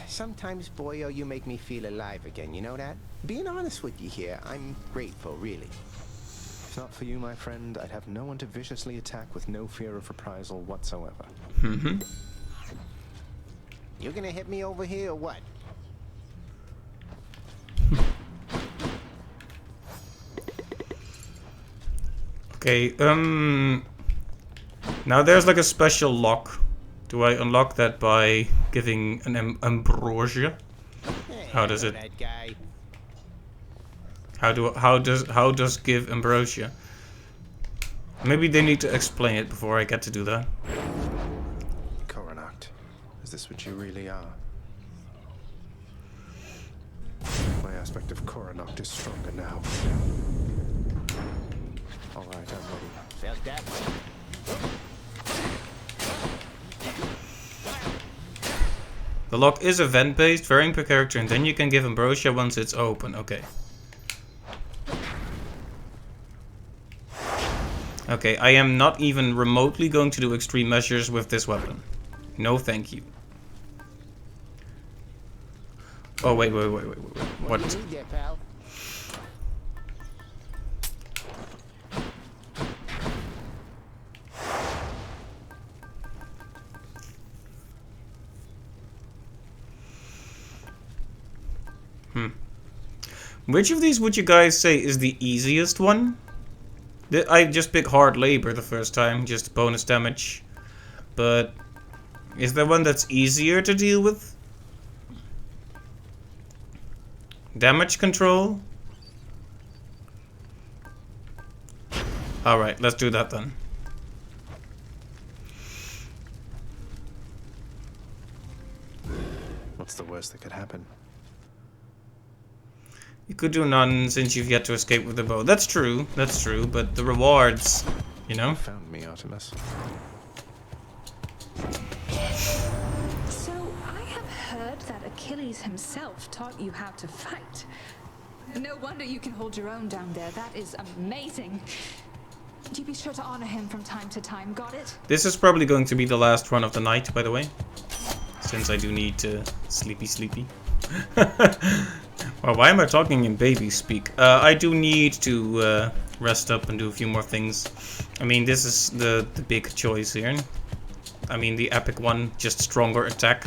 Sometimes, boyo, you make me feel alive again, you know that? Being honest with you here, I'm grateful, really. If not for you, my friend, I'd have no one to viciously attack with no fear of reprisal whatsoever. Mm-hmm. You gonna hit me over here or what? Okay, now there's like a special lock. Do I unlock that by giving an ambrosia? How does it? That guy. How does give ambrosia? Maybe they need to explain it before I get to do that. Coronact, is this what you really are? My aspect of Coronact is stronger now. Alright, I'm ready. Felt that one. The lock is event-based, varying per character, and then you can give ambrosia once it's open. Okay. Okay, I am not even remotely going to do extreme measures with this weapon. No thank you. Oh, wait. What? do you need there, pal? Which of these would you guys say is the easiest one? I just pick hard labor the first time, just bonus damage. But is there one that's easier to deal with? Damage control? Alright, let's do that then. What's the worst that could happen? You could do none since you've yet to escape with the bow. That's true, but the rewards, you know? You found me, Artemis. So, I have heard that Achilles himself taught you how to fight. No wonder you can hold your own down there. That is amazing. Do be sure to honor him from time to time, got it? This is probably going to be the last run of the night, by the way. Since I do need to sleepy. Well, why am I talking in baby speak? I do need to rest up and do a few more things. I mean, this is the big choice here. I mean, the epic one, just stronger attack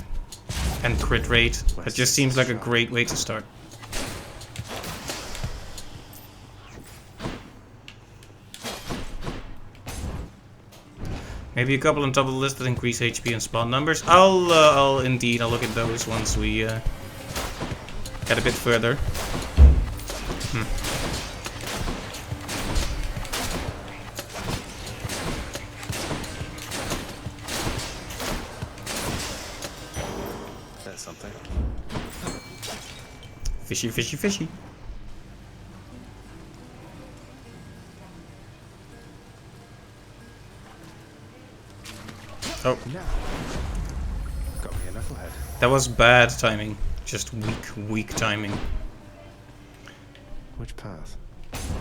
and crit rate. It just seems like a great way to start. Maybe a couple on top of the list that increase HP and spawn numbers. I'll look at those once we get a bit further. That's something. Fishy. Oh. Got me a knucklehead. That was bad timing. Just weak timing. Which path?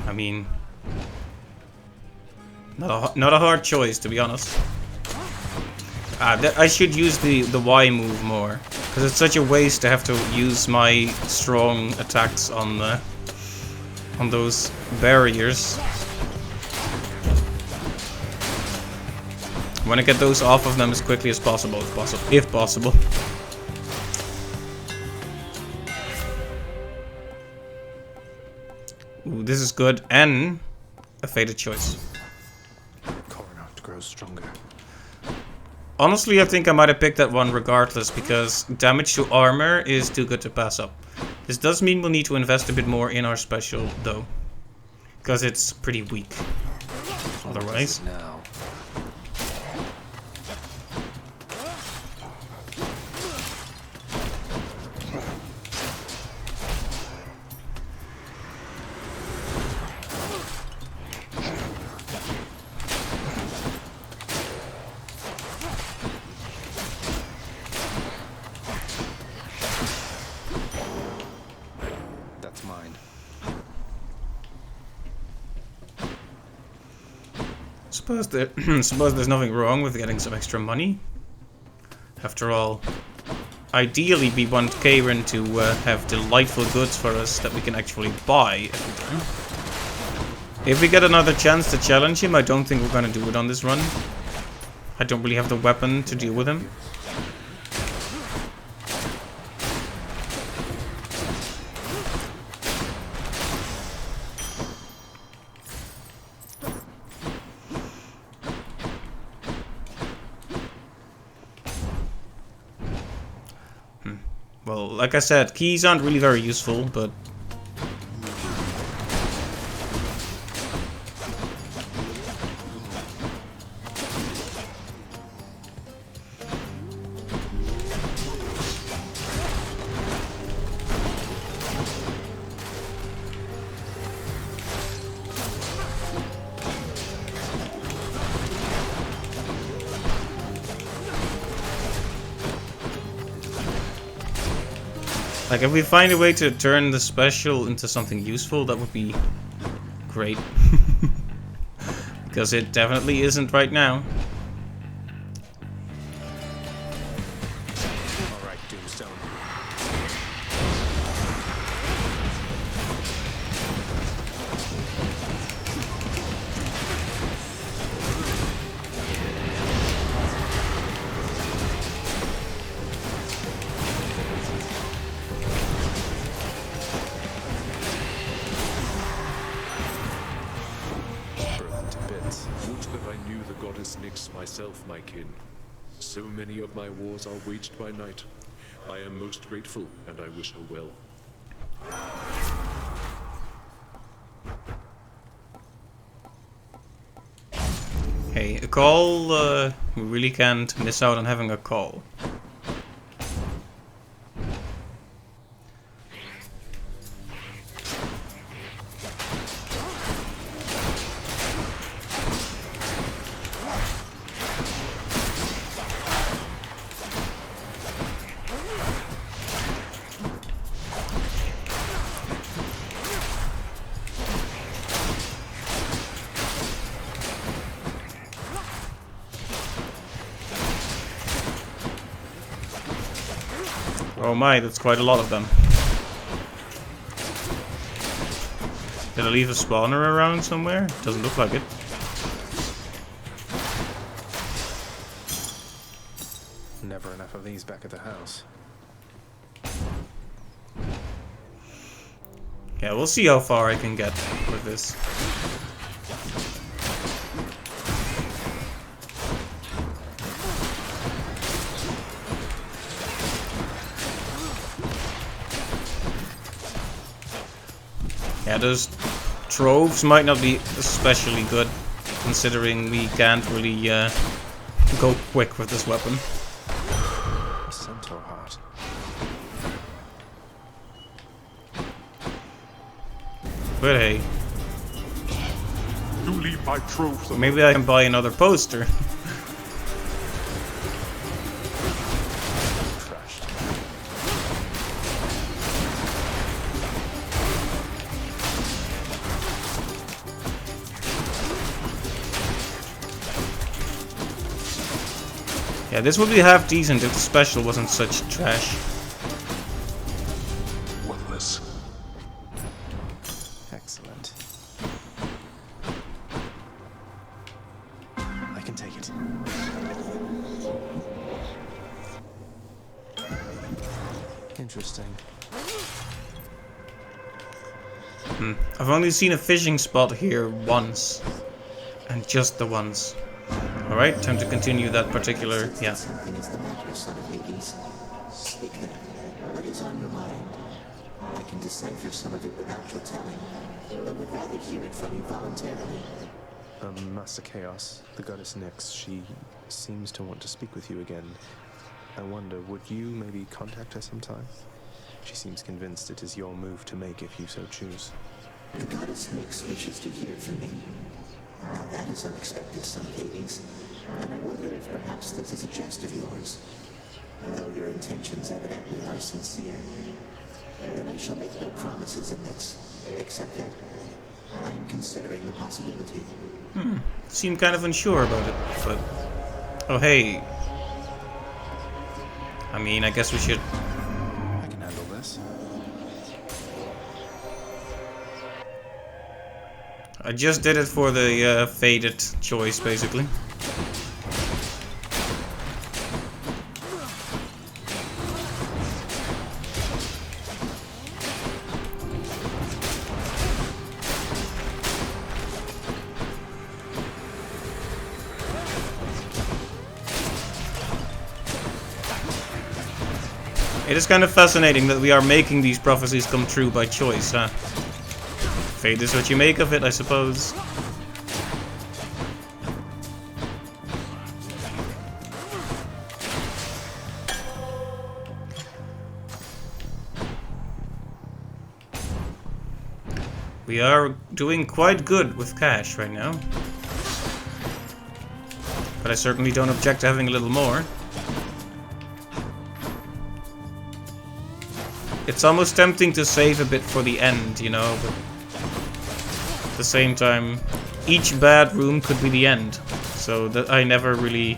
I mean, not a hard choice, to be honest. I should use the Y move more, because it's such a waste to have to use my strong attacks on those barriers. I want to get those off of them as quickly as possible, if possible. this is good and a fated choice. Coronach grows stronger. Honestly, I think I might have picked that one regardless, because damage to armor is too good to pass up. This does mean we'll need to invest a bit more in our special, though, because it's pretty weak otherwise. Now. That's mine. Suppose there's nothing wrong with getting some extra money. After all, ideally we want Karen to have delightful goods for us that we can actually buy every time. If we get another chance to challenge him, I don't think we're going to do it on this run. I don't really have the weapon to deal with him. Well, like I said, keys aren't really very useful, but... like, if we find a way to turn the special into something useful, that would be great. Because it definitely isn't right now. Alright, Doomstone. Would that I knew the goddess Nyx myself, my kin. So many of my wars are waged by night. I am most grateful, and I wish her well. Hey, a call, we really can't miss out on having a call. Oh my, that's quite a lot of them. Did I leave a spawner around somewhere? Doesn't look like it. Never enough of these back at the house. Yeah, we'll see how far I can get with this. Yeah, those troves might not be especially good, considering we can't really go quick with this weapon. A centaur heart. But hey, You leave my troves alone. maybe I can buy another poster. Yeah, this would be half decent if the special wasn't such trash. Worthless. Excellent. I can take it. Interesting. I've only seen a fishing spot here once. And just the once. Alright, time to continue that particular... yeah. Something is the matter, son of Hades. Speak then. What is on your mind? I can decipher some of it without your telling, but would rather hear it from you voluntarily. Master Chaos, the goddess Nyx, she seems to want to speak with you again. I wonder, would you maybe contact her sometime? She seems convinced it is your move to make if you so choose. The goddess Nyx wishes to hear from me. That is unexpected, son of Hades, and I wonder if perhaps this is a jest of yours. Though your intentions evidently are sincere, then I shall make no promises in this, except that I am considering the possibility. Seem kind of unsure about it, but... oh, hey. I mean, I guess we should... I can handle this. I just did it for the faded choice, basically. It is kind of fascinating that we are making these prophecies come true by choice, huh? Fate is what you make of it, I suppose. We are doing quite good with cash right now. But I certainly don't object to having a little more. It's almost tempting to save a bit for the end, you know, but at the same time, each bad room could be the end. So that I never really...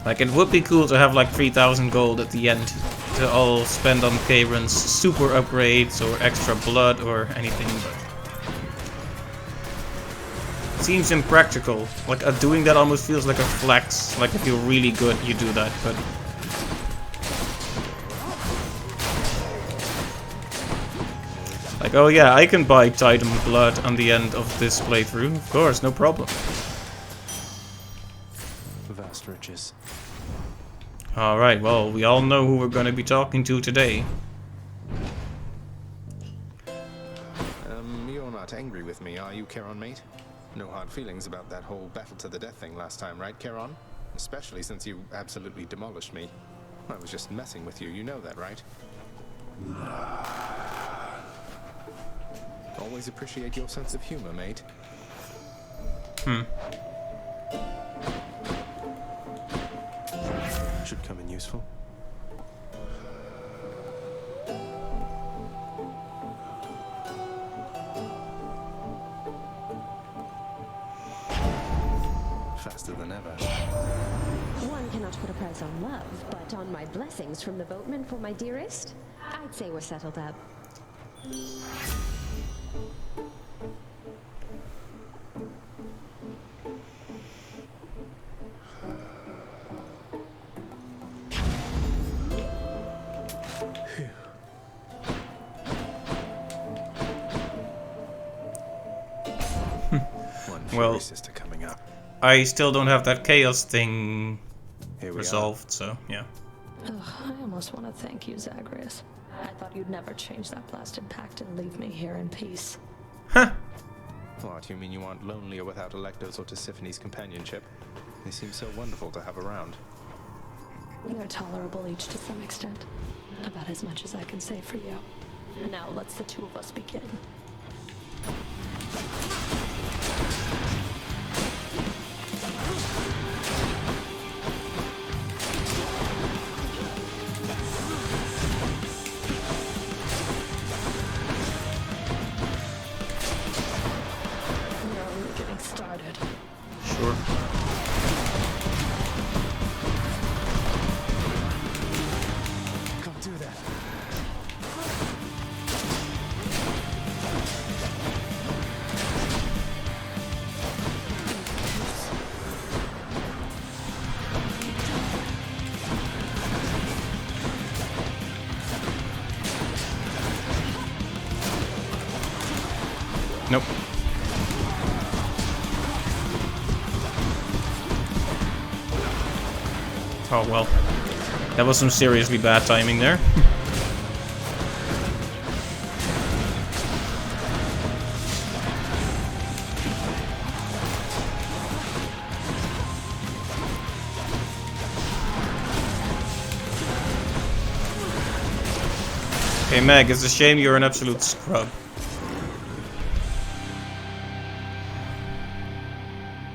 like, it would be cool to have like 3,000 gold at the end to all spend on Kayron's super upgrades or extra blood or anything, but... it seems impractical. Like, doing that almost feels like a flex. Like, if you're really good, you do that, but... like, oh yeah, I can buy Titan Blood on the end of this playthrough. Of course, no problem. Vast riches. Alright, well, we all know who we're going to be talking to today. You're not angry with me, are you, Charon, mate? No hard feelings about that whole battle to the death thing last time, right, Charon? Especially since you absolutely demolished me. I was just messing with you, you know that, right? Always appreciate your sense of humor, mate. Should come in useful. Faster than ever. One cannot put a price on love, but on my blessings from the boatman for my dearest, I'd say we're settled up. Well, coming up. I still don't have that chaos thing Here we resolved, so yeah. Ugh, I almost want to thank you, Zagreus. I thought you'd never change that blasted pact and leave me here in peace. What, you mean you aren't lonely or without Electo's or Tisiphone's companionship? They seem so wonderful to have around. They're tolerable each to some extent. About as much as I can say for you. Now let's the two of us begin. Sure. Can't do that. Nope. Oh well. That was some seriously bad timing there. Okay, Meg, it's a shame you're an absolute scrub.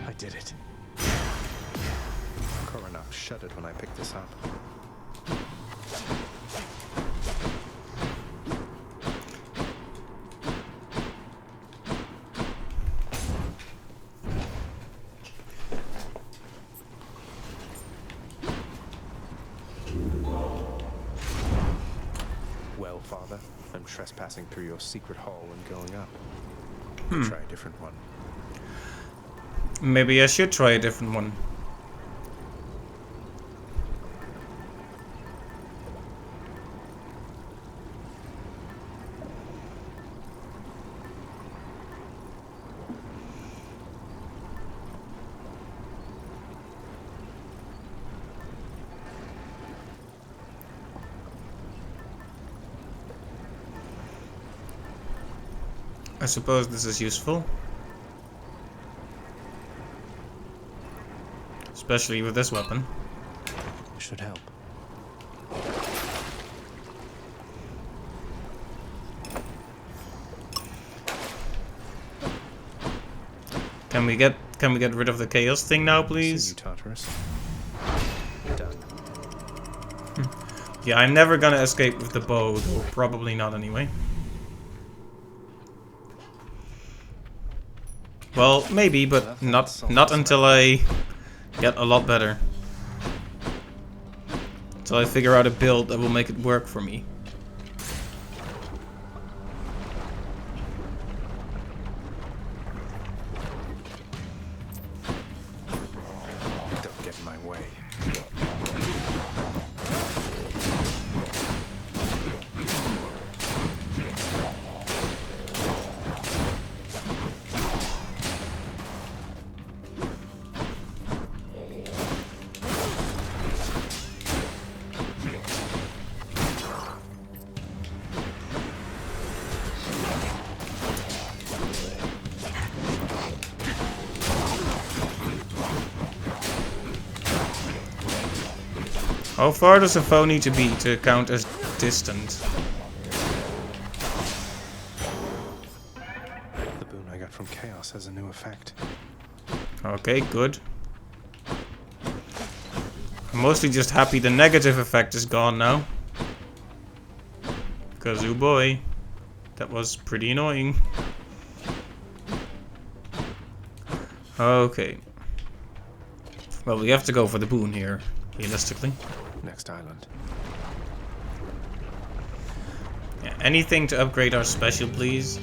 I did it. Koronok shuddered when I picked this up. Well, Father, I'm trespassing through your secret hall and going up. Try a different one. Maybe I should try a different one. I suppose this is useful. Especially with this weapon. Should help. Can we get rid of the chaos thing now, please? Tartarus. Done. Yeah, I'm never gonna escape with the bow, though. Probably not anyway. Well, maybe, but not until I get a lot better. Until I figure out a build that will make it work for me. Don't get in my way. How far does a foe need to be to count as distant? The boon I got from Chaos has a new effect. Okay, good. I'm mostly just happy the negative effect is gone now. Because, oh boy, that was pretty annoying. Okay. Well, we have to go for the boon here, realistically. Next island. Yeah, anything to upgrade our special, please.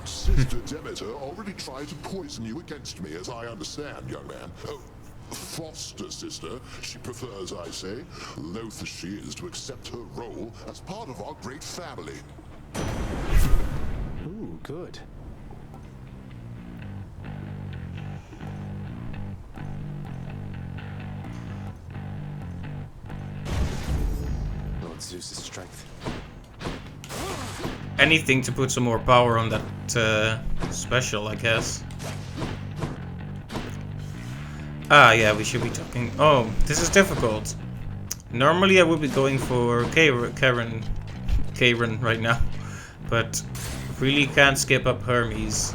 Sister Demeter already tried to poison you against me, as I understand, young man. Oh, foster sister, she prefers, I say, loath as she is to accept her role as part of our great family. Ooh, good. Lord Zeus's strength. Anything to put some more power on that special, I guess. Ah, yeah, we should be talking. Oh, this is difficult. Normally I would be going for Karen right now, but really can't skip up Hermes.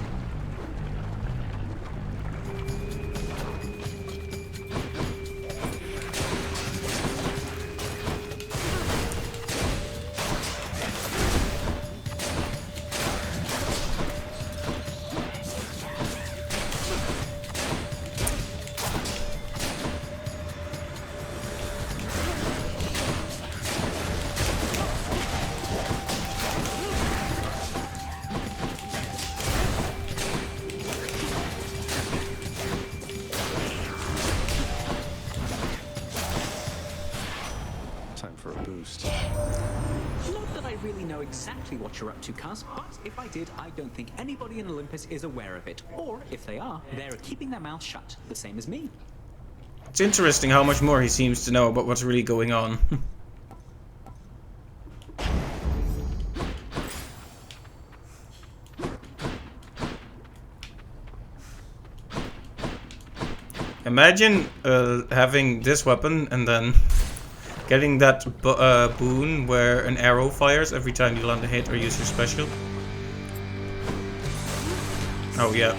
exactly what you're up to, Cuz, but if I did, I don't think anybody in Olympus is aware of it. Or, if they are, they're keeping their mouth shut, the same as me. It's interesting how much more he seems to know about what's really going on. Imagine having this weapon and then getting that boon where an arrow fires every time you land a hit or use your special. Oh yeah.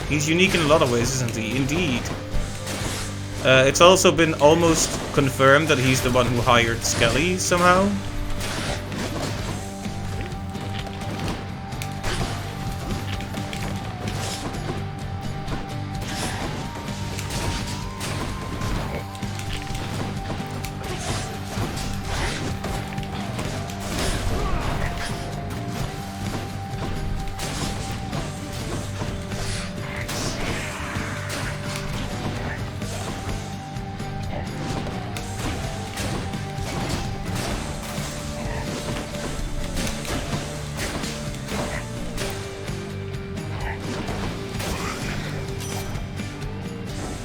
He's unique in a lot of ways, isn't he? Indeed. It's also been almost confirmed that he's the one who hired Skelly somehow.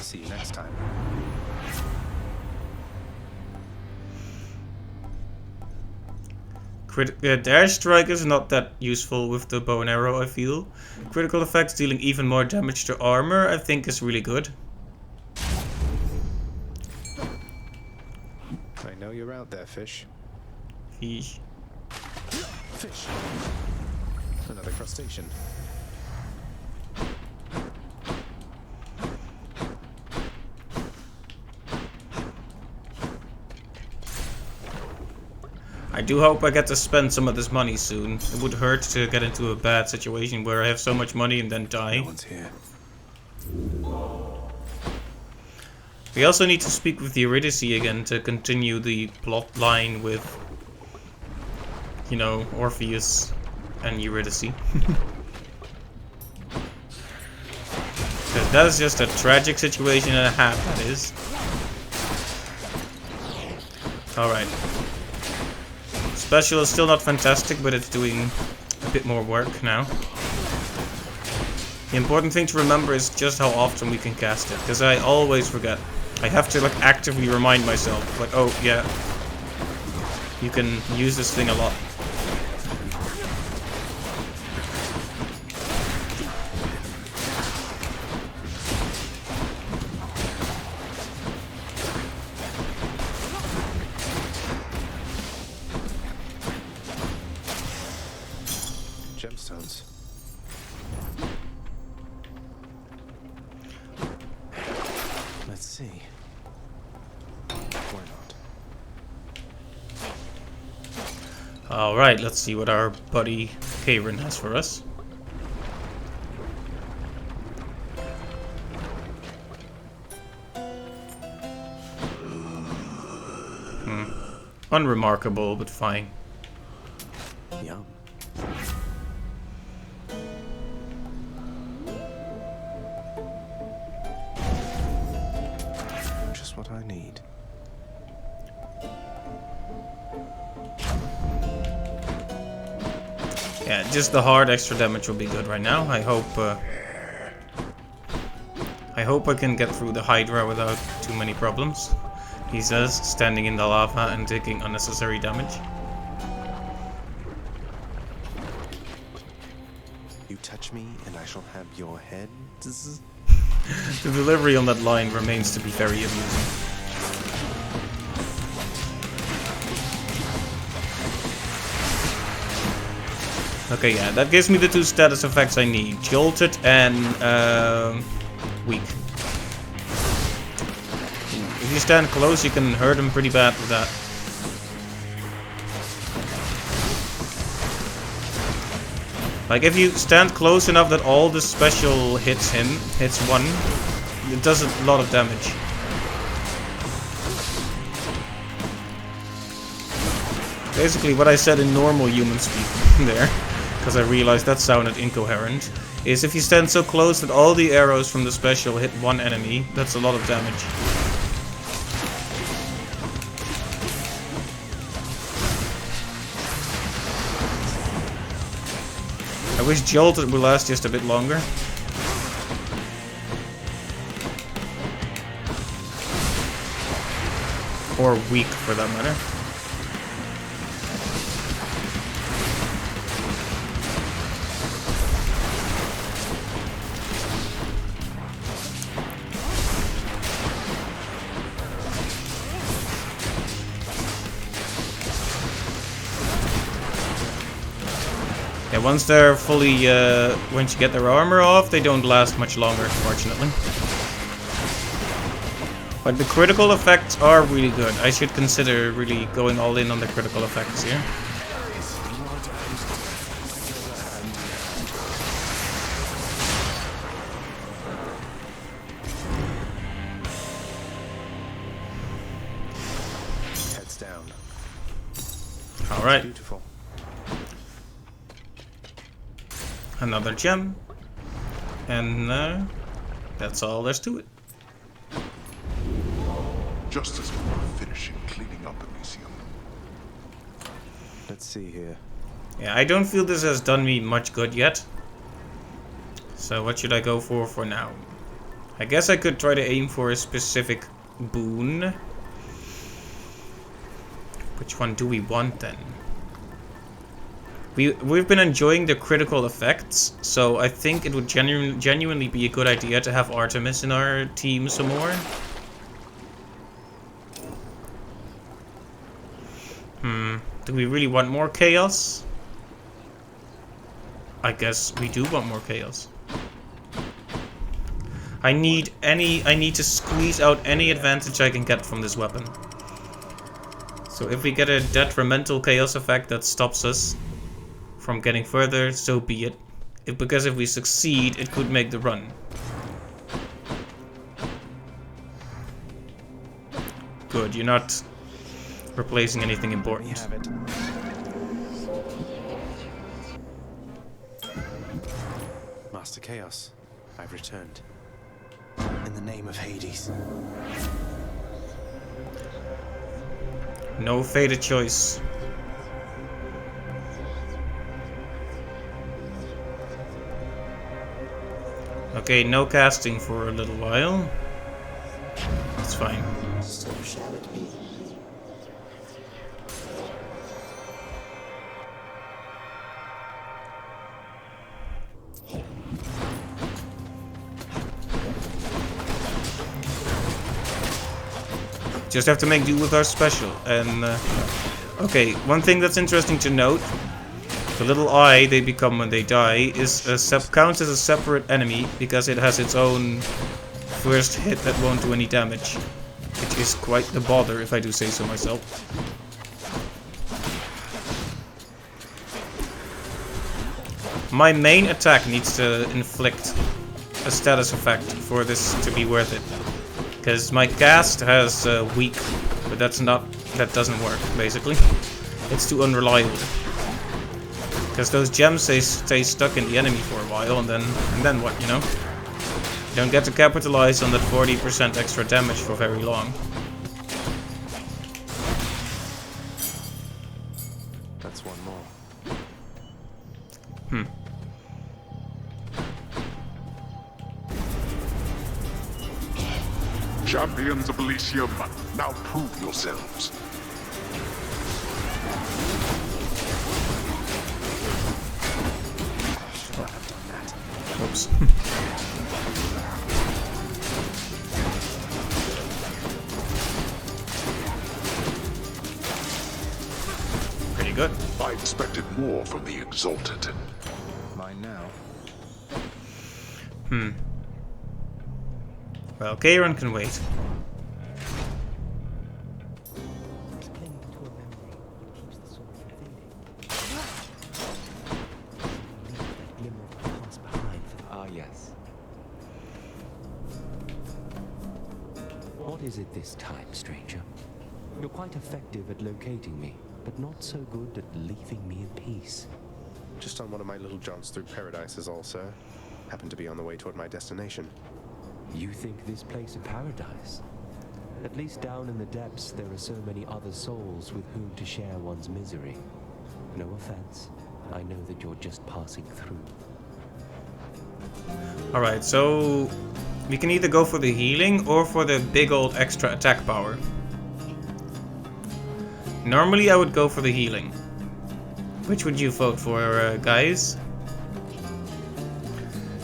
See you next time. Dash strike is not that useful with the bow and arrow, I feel. Critical effects dealing even more damage to armor, I think is really good. I know you're out there, fish. Fish. Fish. Another crustacean. I do hope I get to spend some of this money soon. It would hurt to get into a bad situation where I have so much money and then die. No one's here. We also need to speak with Eurydice again to continue the plot line with, you know, Orpheus and Eurydice. Because that is just a tragic situation and a half, that is. Alright. Special is still not fantastic, but it's doing a bit more work now. The important thing to remember is just how often we can cast it, because I always forget. I have to like actively remind myself, like, oh yeah, you can use this thing a lot. Gemstones. Let's see. Why not? Alright, let's see what our buddy Kayrin has for us. Unremarkable, but fine. Yum. Just what I need. Yeah, just the hard extra damage will be good right now. I hope I can get through the Hydra without too many problems. He says, standing in the lava and taking unnecessary damage. You touch me and I shall have your head. The delivery on that line remains to be very amusing. Okay, yeah, that gives me the two status effects I need. Jolted and weak. If you stand close, you can hurt him pretty bad with that. Like, if you stand close enough that all the special hits him, hits one, it does a lot of damage. Basically, what I said in normal human speak there, because I realized that sounded incoherent, is if you stand so close that all the arrows from the special hit one enemy, that's a lot of damage. wish Jolted would last just a bit longer. Or weak, for that matter. Yeah, once they're fully, once you get their armor off, they don't last much longer, fortunately. But the critical effects are really good. I should consider really going all in on the critical effects here. Heads down. All right. Beautiful. Another gem. And that's all there's to it. Just as we were finishing cleaning up Elysium. Let's see here. Yeah, I don't feel this has done me much good yet. So what should I go for now? I guess I could try to aim for a specific boon. Which one do we want then? We've been enjoying the critical effects, so I think it would genuinely be a good idea to have Artemis in our team some more. Do we really want more chaos? I guess we do want more chaos. I need to squeeze out any advantage I can get from this weapon. So if we get a detrimental chaos effect that stops us from getting further, so be it. Because if we succeed, it could make the run. Good, you're not replacing anything important. Master Chaos, I've returned. In the name of Hades. No fated choice. Okay, no casting for a little while. It's fine. So shall it be. Just have to make do with our special. And okay, one thing that's interesting to note: the little eye they become when they die is counts as a separate enemy because it has its own first hit that won't do any damage, which is quite the bother if I do say so myself. My main attack needs to inflict a status effect for this to be worth it. Because my cast has weak, but that doesn't work, basically. It's too unreliable. Because those gems stay stuck in the enemy for a while, and then what, you know? You don't get to capitalize on that 40% extra damage for very long. That's one more. Champions of Elysium, now prove yourselves. Oops. Pretty good. I expected more from the Exalted. Mine now. Well, Kieran can wait. Ah, yes. What is it this time, stranger? You're quite effective at locating me, but not so good at leaving me in peace. Just on one of my little jaunts through paradise is all, sir. Happened to be on the way toward my destination. You think this place a paradise? At least down in the depths there are so many other souls with whom to share one's misery. No offense, I know that you're just passing through. Alright, so we can either go for the healing or for the big old extra attack power. Normally I would go for the healing. Which would you vote for, guys?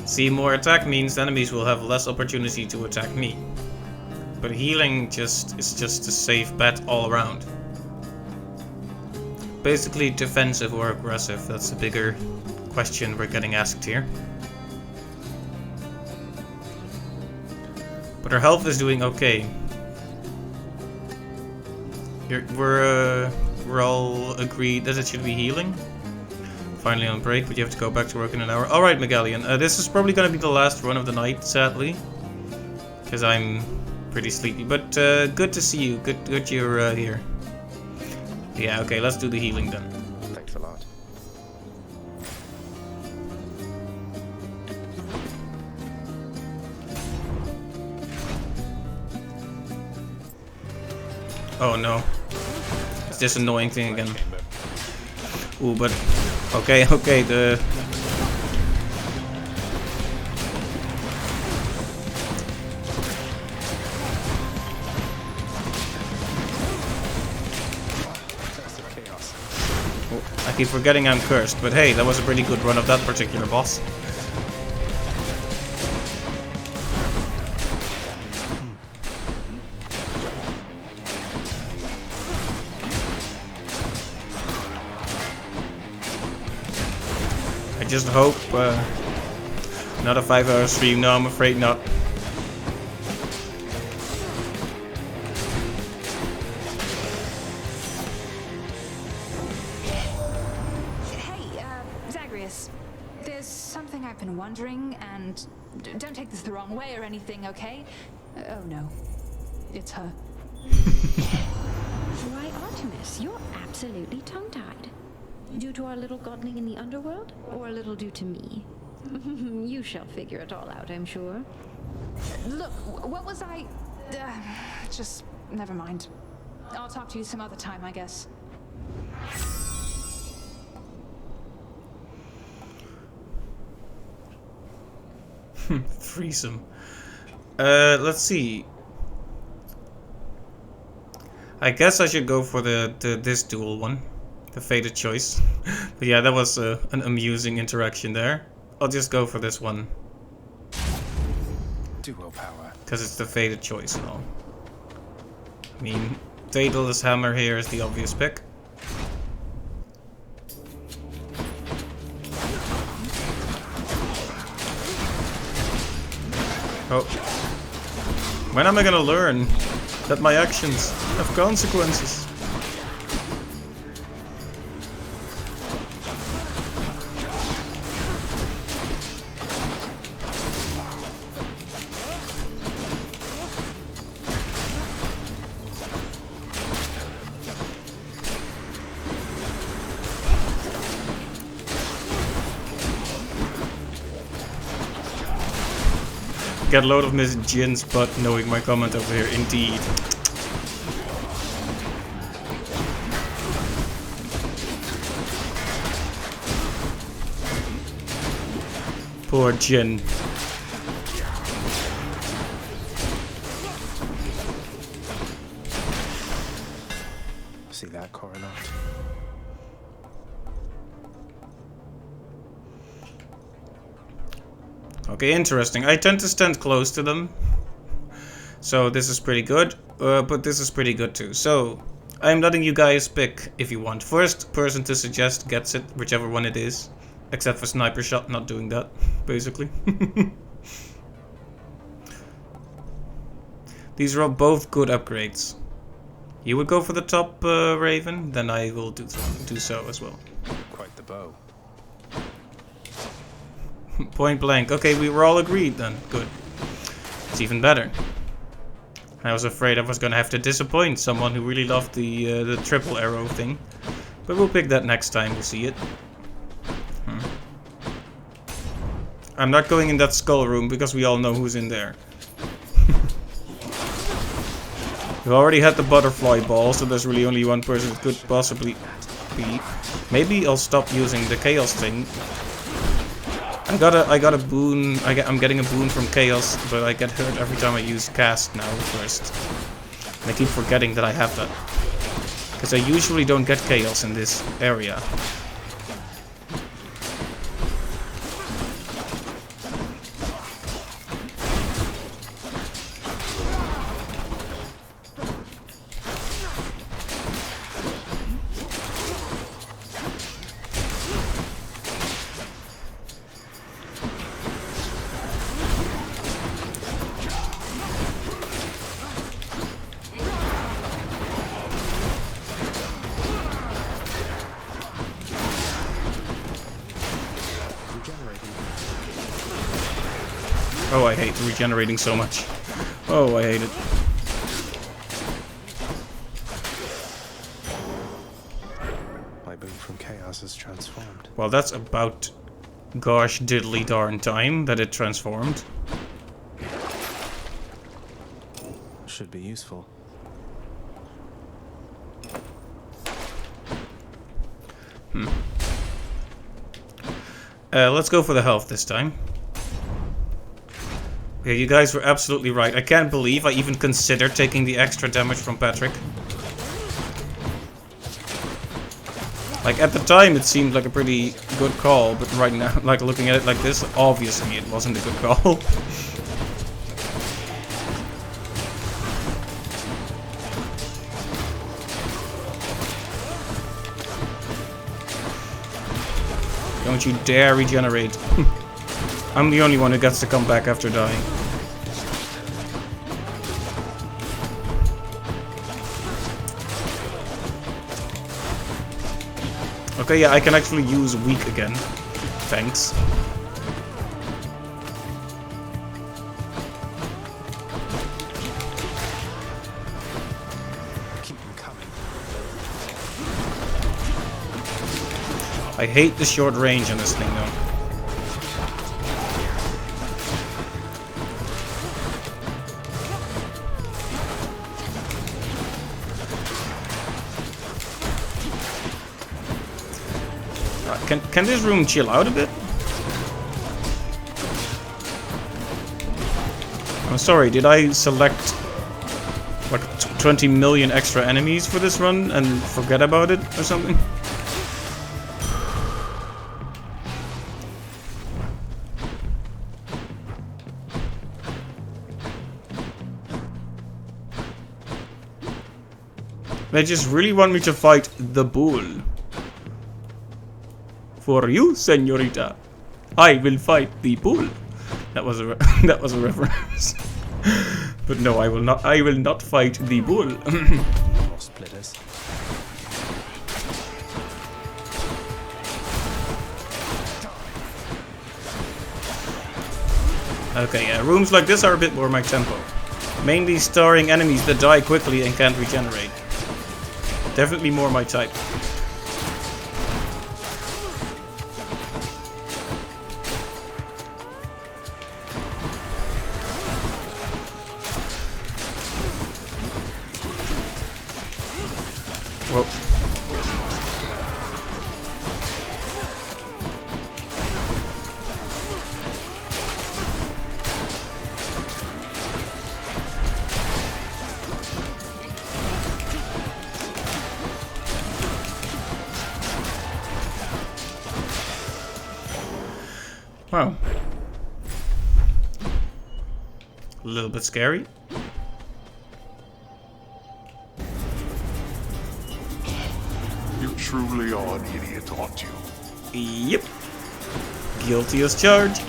See, more attack means enemies will have less opportunity to attack me. But healing is just a safe bet all around. Basically defensive or aggressive, that's a bigger question we're getting asked here. But our health is doing okay. We're all agreed that it should be healing. Finally on break, but you have to go back to work in an hour. Alright, Megallion, this is probably going to be the last run of the night, sadly. Because I'm pretty sleepy, but good to see you. Good you're here. Yeah, okay, let's do the healing then. Thanks a lot. Oh no. It's this annoying thing again. Ooh, but... Okay, the... Oh, I keep forgetting I'm cursed, but hey, that was a pretty good run of that particular boss. I just hope not a 5-hour stream. No, I'm afraid not. Hey, Zagreus. There's something I've been wondering, and don't take this the wrong way or anything, okay? Oh no, it's her. Why, Artemis, you're absolutely tongue-tied. Due to our little godling in the underworld, or a little due to me? You shall figure it all out, I'm sure. Look, what was I... just never mind. I'll talk to you some other time, I guess. Threesome. Let's see. I guess I should go for this dual one. The fated choice. But yeah, that was an amusing interaction there. I'll just go for this one. Duo power. Because it's the fated choice and all. I mean, Daedalus Hammer here is the obvious pick. Oh. When am I gonna learn that my actions have consequences? Get a load of Miss Jin's butt knowing my comment over here, indeed. Poor Jin. See that, Coronaut? Okay, interesting. I tend to stand close to them. So this is pretty good. But this is pretty good too. So, I'm letting you guys pick if you want. First person to suggest gets it, whichever one it is. Except for Sniper Shot not doing that, basically. These are both good upgrades. You would go for the top, Raven, then I will do so as well. Quite the bow. Point blank. Okay, we were all agreed then. Good. It's even better. I was afraid I was gonna have to disappoint someone who really loved the triple arrow thing. But we'll pick that next time we see it. I'm not going in that skull room because we all know who's in there. We've already had the butterfly ball, so there's really only one person that could possibly be. Maybe I'll stop using the Chaos thing. I got a boon. I'm getting a boon from Chaos, but I get hurt every time I use cast now first. And I keep forgetting that I have that. Because I usually don't get Chaos in this area. Oh, I hate regenerating so much. Oh, I hate it. My boon from Chaos is transformed. Well, that's about gosh diddly darn time that it transformed. Should be useful. Let's go for the health this time. Yeah, you guys were absolutely right. I can't believe I even considered taking the extra damage from Patrick. Like, at the time it seemed like a pretty good call, but right now, like, looking at it like this, obviously it wasn't a good call. Don't you dare regenerate. I'm the only one who gets to come back after dying. Okay, yeah, I can actually use weak again. Thanks. Keep them coming. I hate the short range on this thing though. Can this room chill out a bit? I'm sorry, did I select like 20 million extra enemies for this run and forget about it or something? They just really want me to fight the bull. For you, señorita, I will fight the bull. That was a that was a reference. But no, I will not. I will not fight the bull. Splitters. Okay, yeah, rooms like this are a bit more my tempo. Mainly starring enemies that die quickly and can't regenerate. Definitely more my type. Whoa. Wow. A little bit scary. You truly are an idiot, aren't you? Yep. Guilty as charged.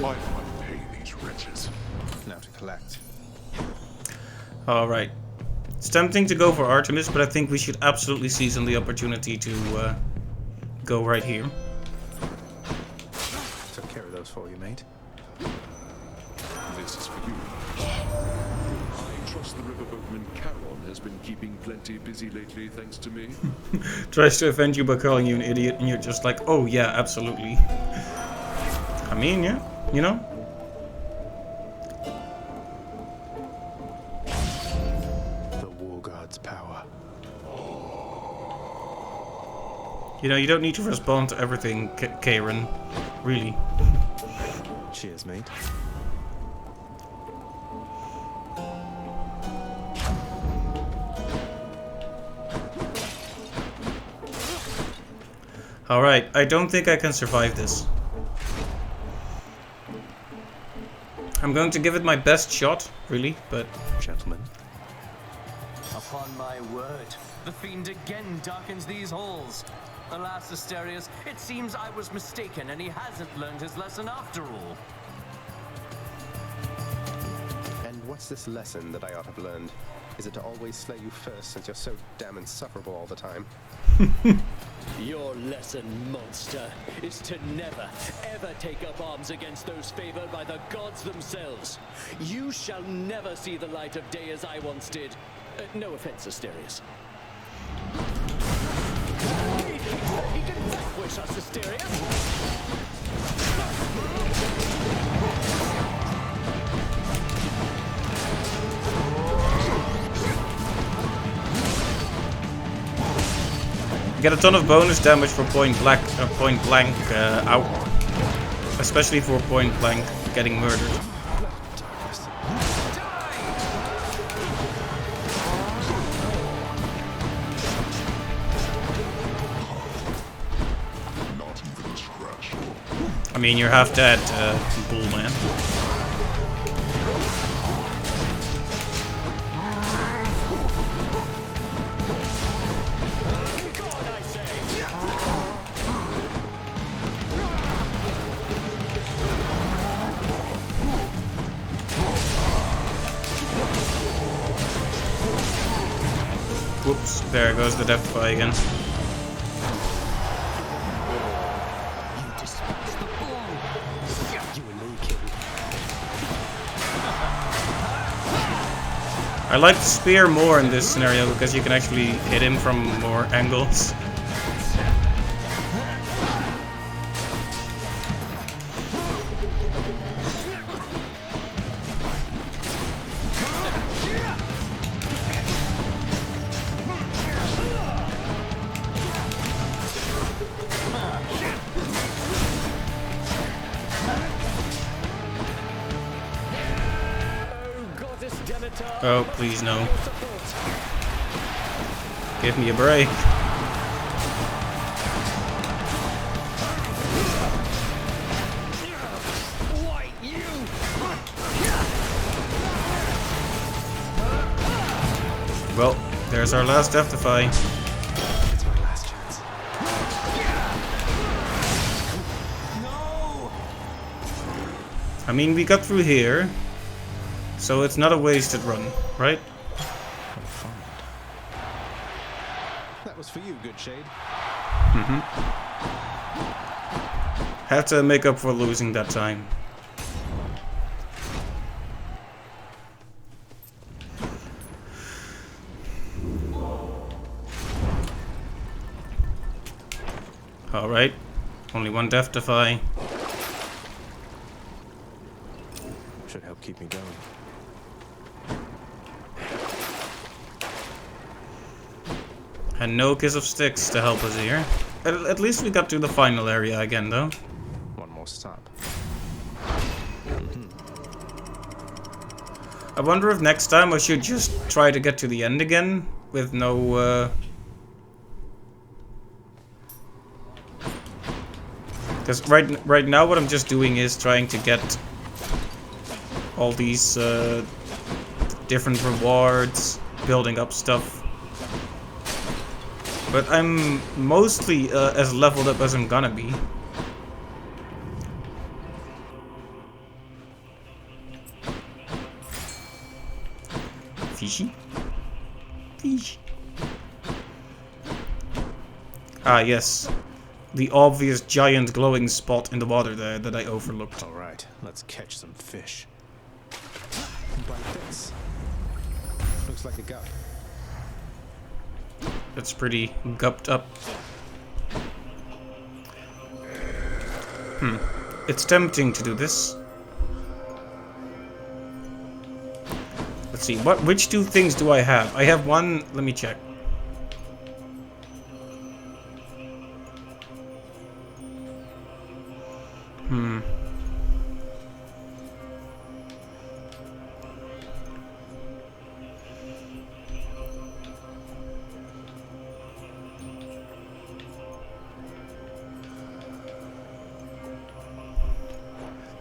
Why do I pay these wretches? Now to collect. Alright. It's tempting to go for Artemis, but I think we should absolutely seize on the opportunity to go right here. Took care of those for you, mate. This is for you. I Footman Charon has been keeping plenty busy lately, thanks to me. Tries to offend you by calling you an idiot, and you're just like, oh yeah, absolutely. I mean, yeah, you know? The War God's power. You know, you don't need to respond to everything, Karen. Really. Cheers, mate. Alright, I don't think I can survive this. I'm going to give it my best shot, really, but... Gentlemen. Upon my word, the fiend again darkens these halls. Alas, Asterius, it seems I was mistaken and he hasn't learned his lesson after all. And what's this lesson that I ought to have learned? Is it to always slay you first since you're so damn insufferable all the time? Your lesson, monster, is to never, ever take up arms against those favored by the gods themselves. You shall never see the light of day as I once did. No offense, Asterius. He can vanquish us, Asterius! Get a ton of bonus damage for point blank out, especially for point blank getting murdered. I mean, you're half dead, bull man. Whoops, there goes the Deathfly again. I like the spear more in this scenario because you can actually hit him from more angles. Oh, please no. Give me a break. Well, there's our last Deathfly. It's my last chance. I mean, we got through here. So it's not a wasted run, right? That was for you, good shade. Mm-hmm. Had to make up for losing that time. Alright. Only one Deathfly. Should help keep me going. And no Kiss of Styx to help us here. At least we got to the final area again, though. One more stop. I wonder if next time I should just try to get to the end again with no... Because right now what I'm just doing is trying to get all these different rewards, building up stuff. But I'm mostly as leveled up as I'm gonna be. Fishy? Fish. Ah, yes. The obvious giant glowing spot in the water there that I overlooked. Alright, let's catch some fish. Like this. Looks like a gut. That's pretty gupped up. It's tempting to do this. Let's see, which two things do I have? I have one, let me check.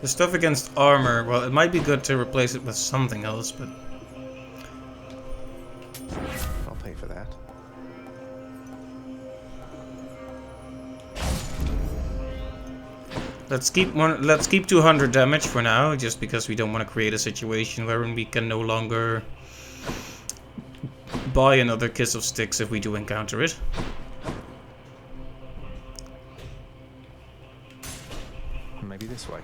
The stuff against armor, well, it might be good to replace it with something else, but... I'll pay for that. Let's keep 200 damage for now, just because we don't want to create a situation wherein we can no longer buy another Kiss of Styx if we do encounter it. Maybe this way.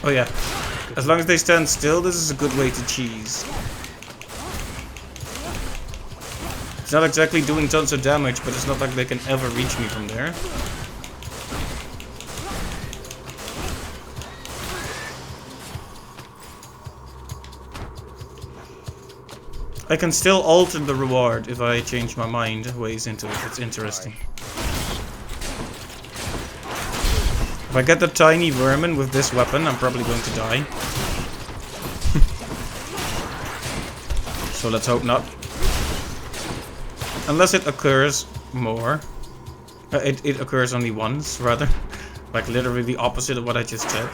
Oh yeah, as long as they stand still, this is a good way to cheese. It's not exactly doing tons of damage, but it's not like they can ever reach me from there. I can still alter the reward if I change my mind ways into it. It's interesting. If I get the tiny vermin with this weapon, I'm probably going to die. So let's hope not. Unless it occurs more. It occurs only once, rather. Like literally the opposite of what I just said.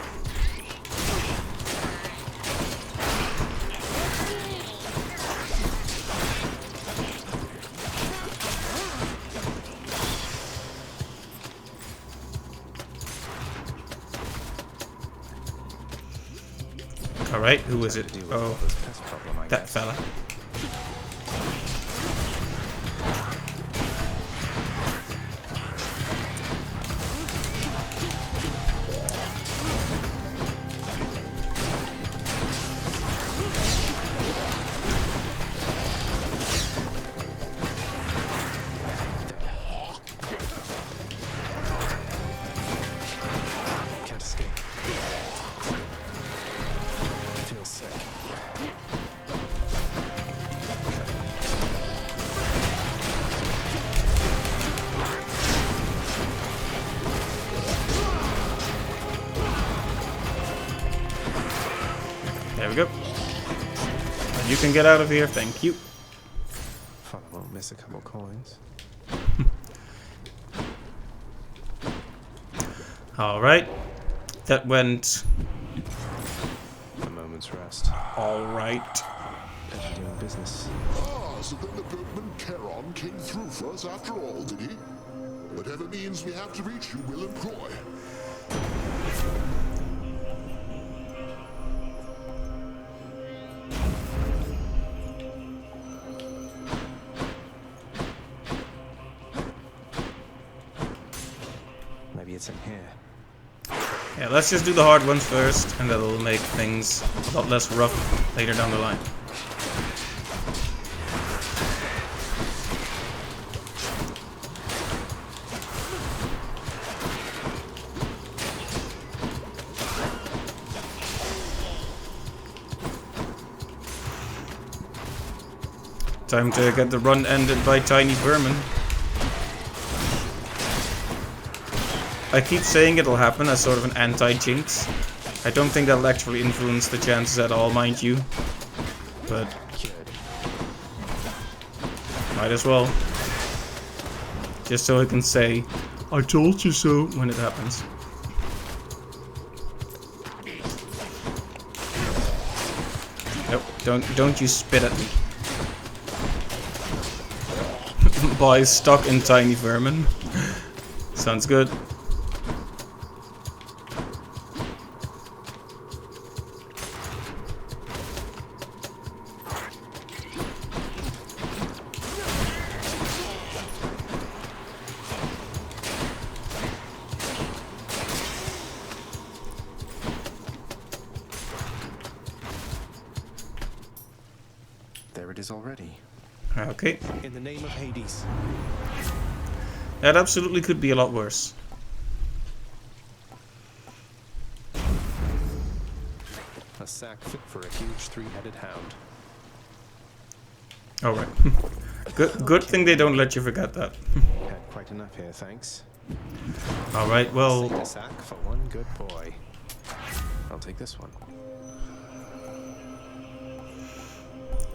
Alright, who is it? Oh, that fella. Can't escape. Feels sick. There we go. And you can get out of here, thank you. Fun, I won't miss a couple coins. Alright. That went... A moment's rest. Alright. Pleasure doing business. Ah, so then the boatman Charon came through for us after all, did he? Whatever means we have to reach you, we'll employ. Maybe it's in here. Yeah, let's just do the hard ones first, and that'll make things a lot less rough later down the line. Time to get the run ended by tiny vermin. I keep saying it'll happen as sort of an anti-jinx. I don't think that'll actually influence the chances at all, mind you. But might as well. Just so I can say, I told you so, when it happens. Nope, don't you spit at me. Buy stock in tiny vermin. Sounds good. There it is already. Okay. In the name of Hades. That absolutely could be a lot worse. A sack fit for a huge three-headed hound. Alright. Good thing they don't let you forget that. Had quite enough here, thanks. Alright, well... A sack for one good boy. I'll take this one.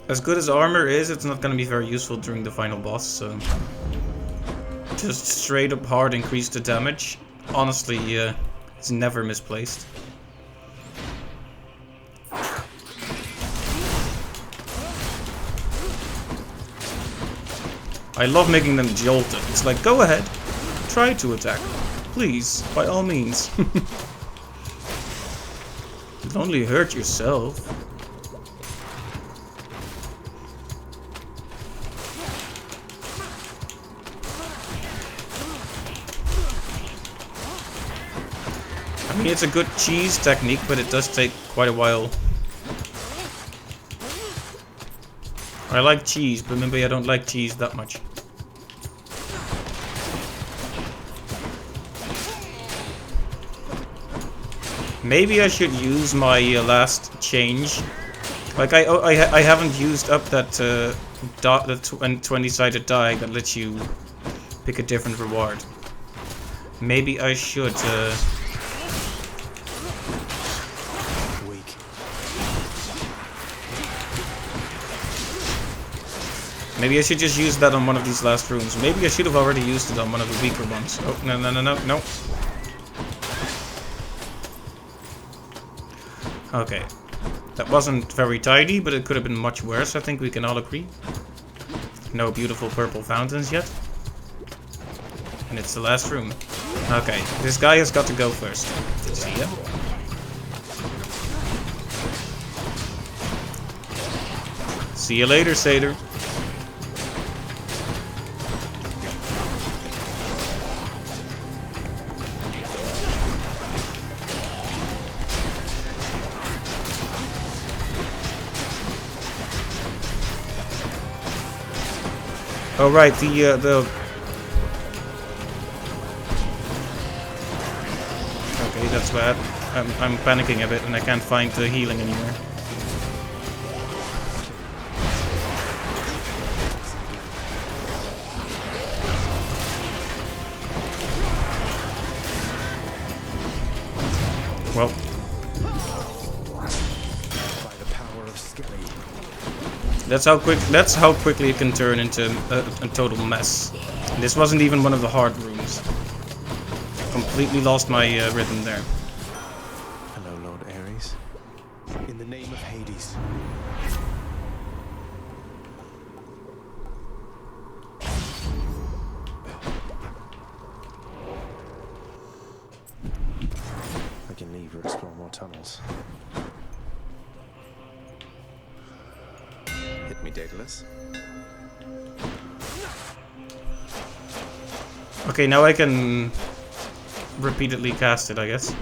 As good as armor is, it's not going to be very useful during the final boss, so... Just straight up hard increase the damage. Honestly, it's never misplaced. I love making them jolted. It's like, go ahead, try to attack. Please, by all means. You'll only hurt yourself. I mean, it's a good cheese technique, but it does take quite a while. I like cheese, but maybe I don't like cheese that much. Maybe I should use my last change. Like I haven't used up that the 20-sided die that lets you pick a different reward. Maybe I should. Maybe I should just use that on one of these last rooms. Maybe I should have already used it on one of the weaker ones. Oh, no. Okay. That wasn't very tidy, but it could have been much worse, I think we can all agree. No beautiful purple fountains yet. And it's the last room. Okay, this guy has got to go first. See ya. See you later, Satyr. Oh right, the okay, that's bad. I'm panicking a bit and I can't find the healing anywhere. Well. That's how quickly it can turn into a total mess. And this wasn't even one of the hard rooms. Completely lost my rhythm there. Hello, Lord Ares. In the name of Hades. I can leave or explore more tunnels. Hit me, Daedalus. Okay, now I can repeatedly cast it, I guess.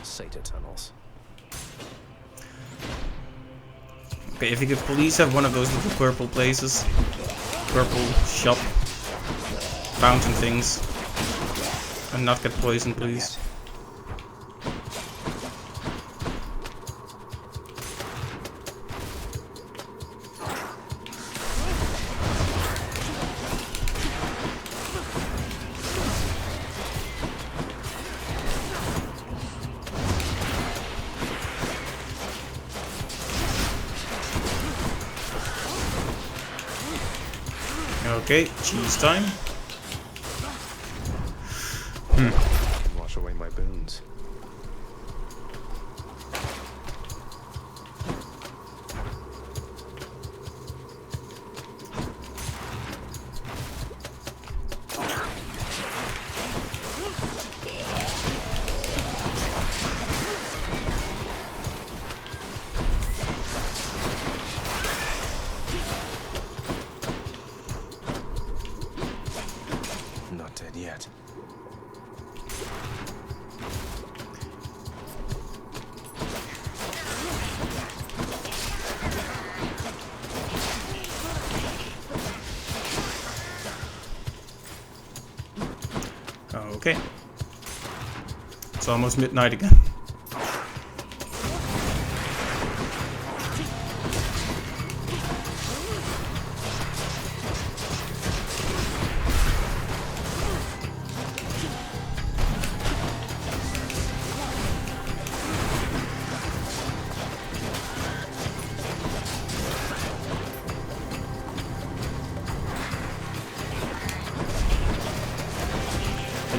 Satyr tunnels. Okay, if you could please have one of those little purple places. Purple shop fountain things. And not get poisoned, please. Okay, cheese time. Wash away my boons. Okay. It's almost midnight again.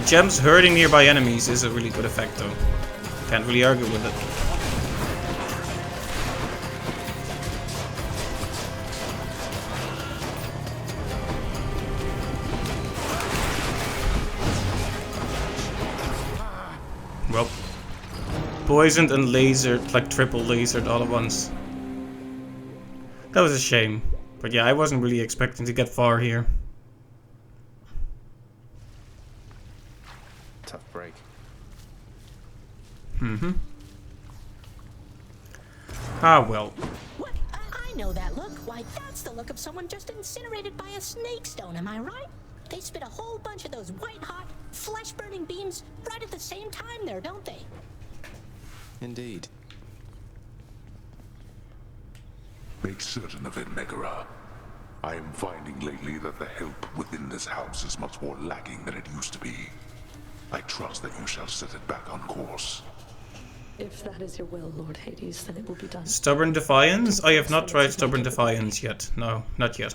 Gems hurting nearby enemies is a really good effect though. Can't really argue with it. Well, poisoned and lasered, like triple lasered all at once. That was a shame. But yeah, I wasn't really expecting to get far here. Tough break. Mm-hmm. Ah, well. What? I know that look. Why, that's the look of someone just incinerated by a snake stone, am I right? They spit a whole bunch of those white-hot, flesh-burning beams right at the same time there, don't they? Indeed. Make certain of it, Megara. I am finding lately that the help within this house is much more lacking than it used to be. I trust that you shall set it back on course. If that is your will, Lord Hades, then it will be done. Stubborn Defiance? I have not tried Stubborn Defiance yet. No, not yet.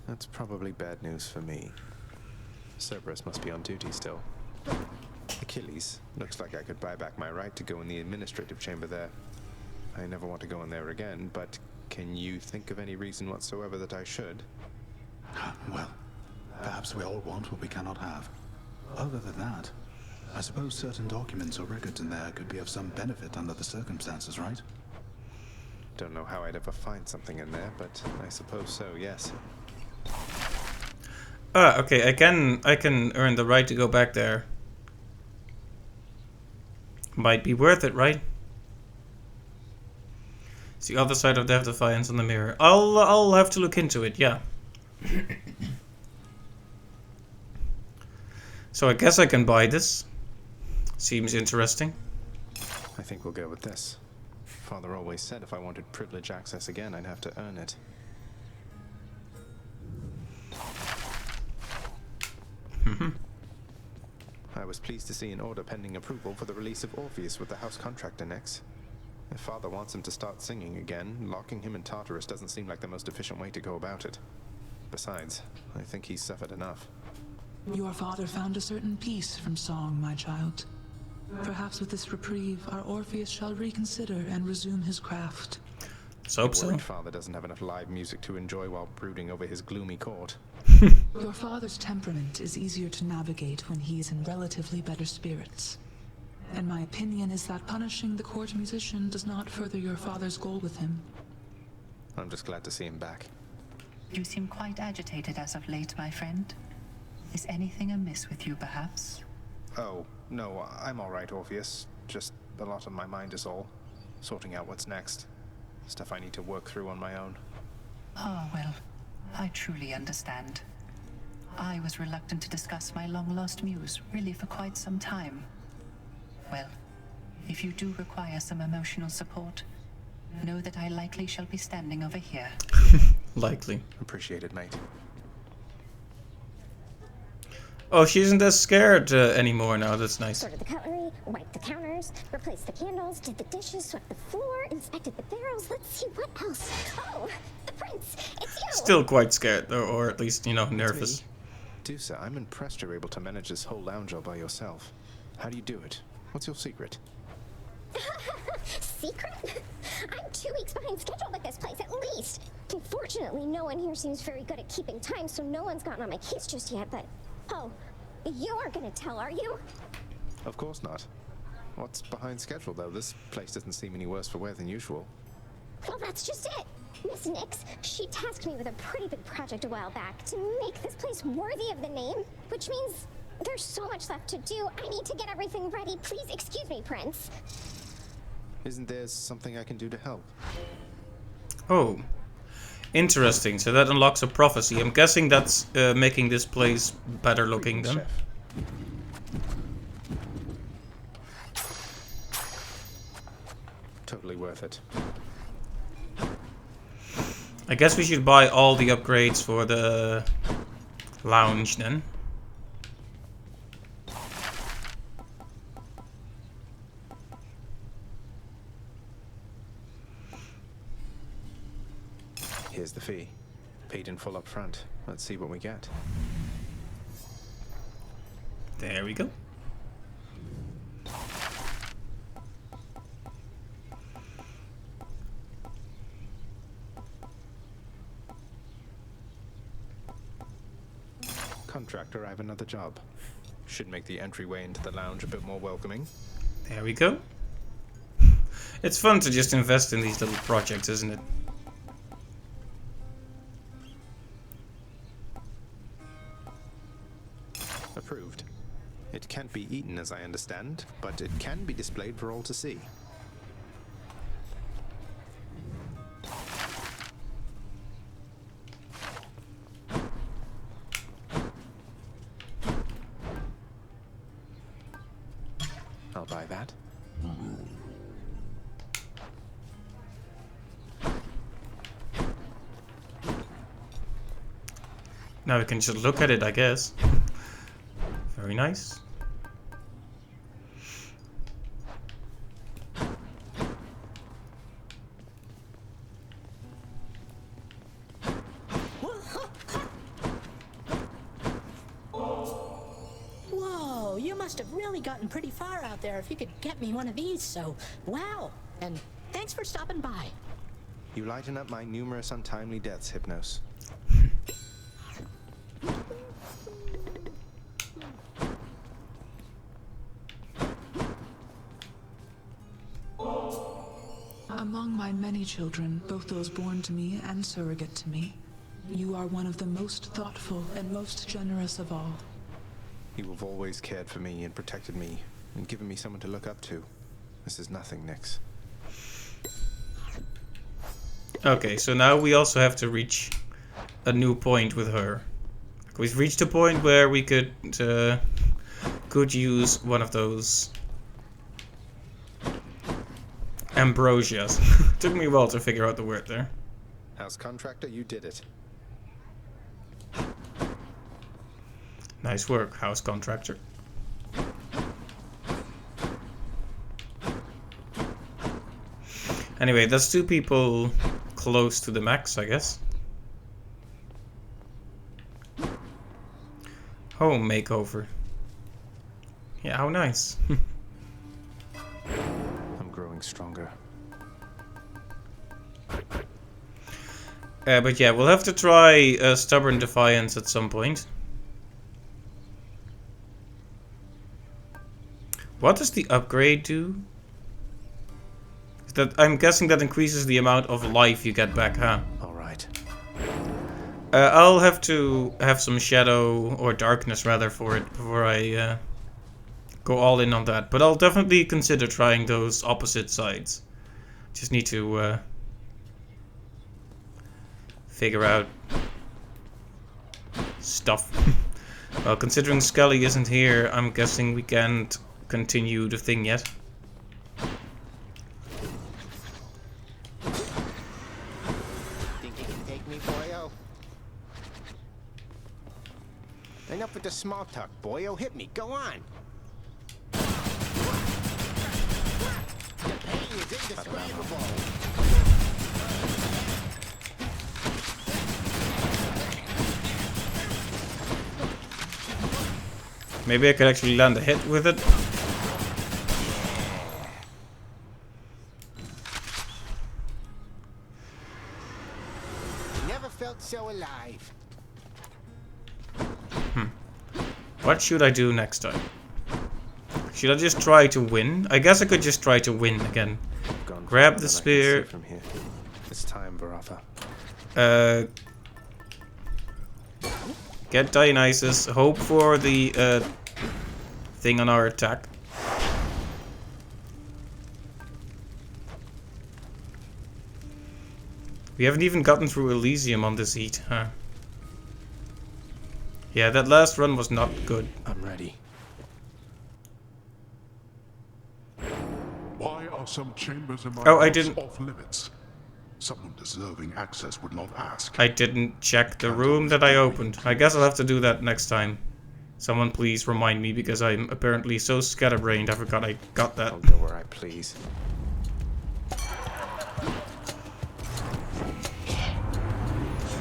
That's probably bad news for me. Cerberus must be on duty still. Achilles, looks like I could buy back my right to go in the administrative chamber there. I never want to go in there again, but can you think of any reason whatsoever that I should? Well, perhaps we all want what we cannot have. Other than that, I suppose certain documents or records in there could be of some benefit under the circumstances, right? Don't know how I'd ever find something in there, but I suppose so, yes. Okay, I can earn the right to go back there. Might be worth it, right? It's the other side of Death Defiance on the mirror. I'll have to look into it, yeah. So I guess I can buy this. Seems interesting. I think we'll go with this. Father always said if I wanted privilege access again, I'd have to earn it. I was pleased to see an order pending approval for the release of Orpheus with the house contract annex. If Father wants him to start singing again, locking him in Tartarus doesn't seem like the most efficient way to go about it. Besides, I think he's suffered enough. Your father found a certain peace from song, my child. Perhaps with this reprieve, our Orpheus shall reconsider and resume his craft. So hope so. Father doesn't have enough live music to enjoy while brooding over his gloomy court. Your father's temperament is easier to navigate when he is in relatively better spirits. And my opinion is that punishing the court musician does not further your father's goal with him. I'm just glad to see him back. You seem quite agitated as of late, my friend. Is anything amiss with you, perhaps? Oh, no, I'm all right, Orpheus. Just a lot on my mind is all. Sorting out what's next. Stuff I need to work through on my own. Oh, well, I truly understand. I was reluctant to discuss my long-lost muse, really for quite some time. Well, if you do require some emotional support, know that I likely shall be standing over here. Likely. Appreciate it, mate. Oh, she isn't as scared anymore now. That's nice. Sorted the cutlery, wiped the counters, replaced the candles, did the dishes, swept the floor, inspected the barrels. Let's see what else. Oh, the prince! It's you! Still quite scared, or at least, you know, nervous. Dusa, I'm impressed you're able to manage this whole lounge all by yourself. How do you do it? What's your secret? Secret? I'm 2 weeks behind schedule with this place, at least. Unfortunately, no one here seems very good at keeping time, so no one's gotten on my case just yet, but... Oh, you aren't gonna tell, are you? Of course not. What's behind schedule, though? This place doesn't seem any worse for wear than usual. Well, that's just it. Miss Nix, she tasked me with a pretty big project a while back to make this place worthy of the name, which means there's so much left to do. I need to get everything ready. Please excuse me, Prince. Isn't there something I can do to help? Oh. Interesting. So that unlocks a prophecy. I'm guessing that's making this place better looking then. Totally worth it. I guess we should buy all the upgrades for the lounge then. Here's the fee. Paid in full up front. Let's see what we get. There we go. Contractor, I have another job. Should make the entryway into the lounge a bit more welcoming. There we go. It's fun to just invest in these little projects, isn't it? Approved. It can't be eaten, as I understand, but it can be displayed for all to see. I'll buy that. Now we can just look at it, I guess. Very nice. Whoa, you must have really gotten pretty far out there if you could get me one of these, so wow. And thanks for stopping by. You lighten up my numerous untimely deaths, Hypnos. Among my many children, both those born to me and surrogate to me, you are one of the most thoughtful and most generous of all. You have always cared for me and protected me, and given me someone to look up to. This is nothing, Nyx. Okay, so now we also have to reach a new point with her. We've reached a point where we could use one of those ambrosias. Took me a while to figure out the word there. House contractor, you did it. Nice work, house contractor. Anyway, that's 2 people close to the max, I guess. Home makeover. Yeah, how nice. I'm growing stronger. But yeah, we'll have to try Stubborn Defiance at some point. What does the upgrade do? I'm guessing that increases the amount of life you get back, huh? Alright. I'll have to have some shadow, or darkness rather, for it before I go all in on that. But I'll definitely consider trying those opposite sides. Just need to figure out stuff. Well, considering Scully isn't here, I'm guessing we can't continue the thing yet. Think you can take me, boyo? Enough with the small talk, boyo. Hit me. Go on. The pain is indescribable. Maybe I could actually land a hit with it. Never felt so alive. What should I do next time? Should I just try to win? I guess I could just try to win again. Grab the spear. From here. It's time, Varatha. Get Dionysus. Hope for the thing on our attack. We haven't even gotten through Elysium on this heat, huh? Yeah, that last run was not good. I'm ready. Why are some chambers in my Oh, I house didn't. off limits. Someone deserving access would not ask. I didn't check the room that I opened. I guess I'll have to do that next time. Someone please remind me, because I'm apparently so scatterbrained I forgot I got that. I'll go where I please.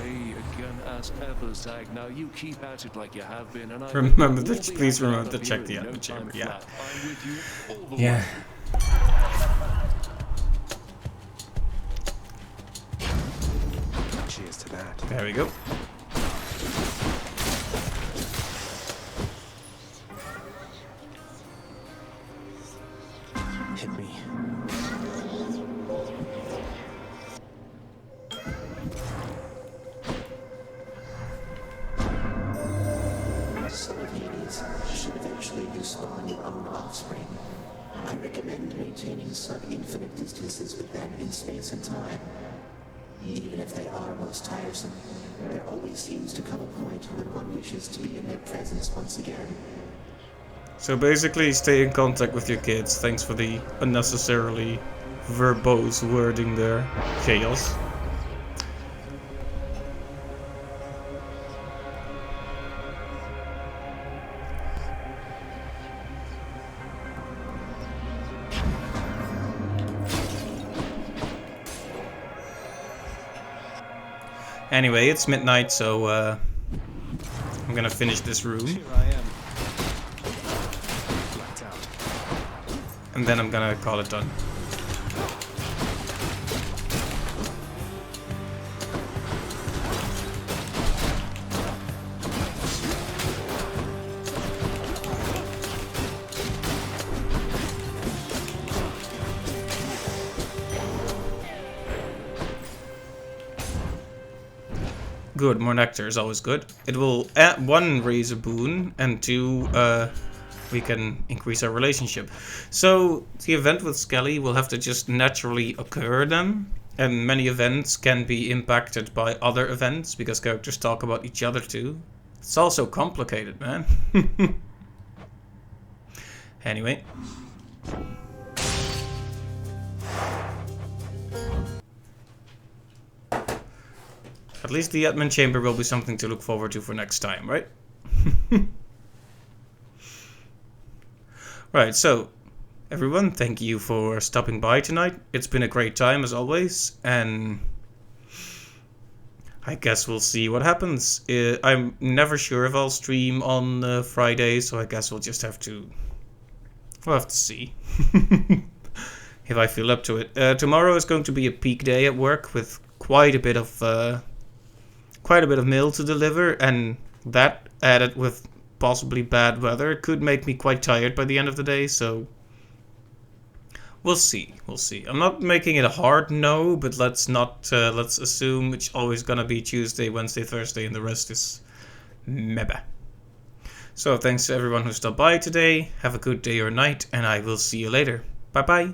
Hey, again as ever, Zag. Now you keep at it like you have been, and I Remember to please remember to check the admin chamber. Yeah. I'm with you all the Yeah. Cheers to that. There we go. Hit me. Some of Hades should eventually you spawn your own offspring. I recommend maintaining sub-infinite distances with them in space and time. Even if they are most tiresome, there always seems to come a point when one wishes to be in their presence once again. So basically, stay in contact with your kids. Thanks for the unnecessarily verbose wording there. Chaos. Anyway, it's midnight, so I'm gonna finish this room. Here I am. Blacked out. And then I'm gonna call it done. Good, more nectar is always good. It will add 1 raise a boon, and 2 we can increase our relationship. So the event with Skelly will have to just naturally occur then, and many events can be impacted by other events because characters talk about each other too. It's all so complicated, man. Anyway. At least the admin chamber will be something to look forward to for next time, right? Right, so everyone, thank you for stopping by tonight. It's been a great time as always, and I guess we'll see what happens. I'm never sure if I'll stream on Friday, so I guess we'll just have to... We'll have to see. If I feel up to it. Tomorrow is going to be a peak day at work with quite a bit of mail to deliver, and that added with possibly bad weather could make me quite tired by the end of the day, so we'll see. I'm not making it a hard no, but let's assume it's always gonna be Tuesday, Wednesday, Thursday, and the rest is meba. So thanks to everyone who stopped by today. Have a good day or night, and I will see you later. Bye bye.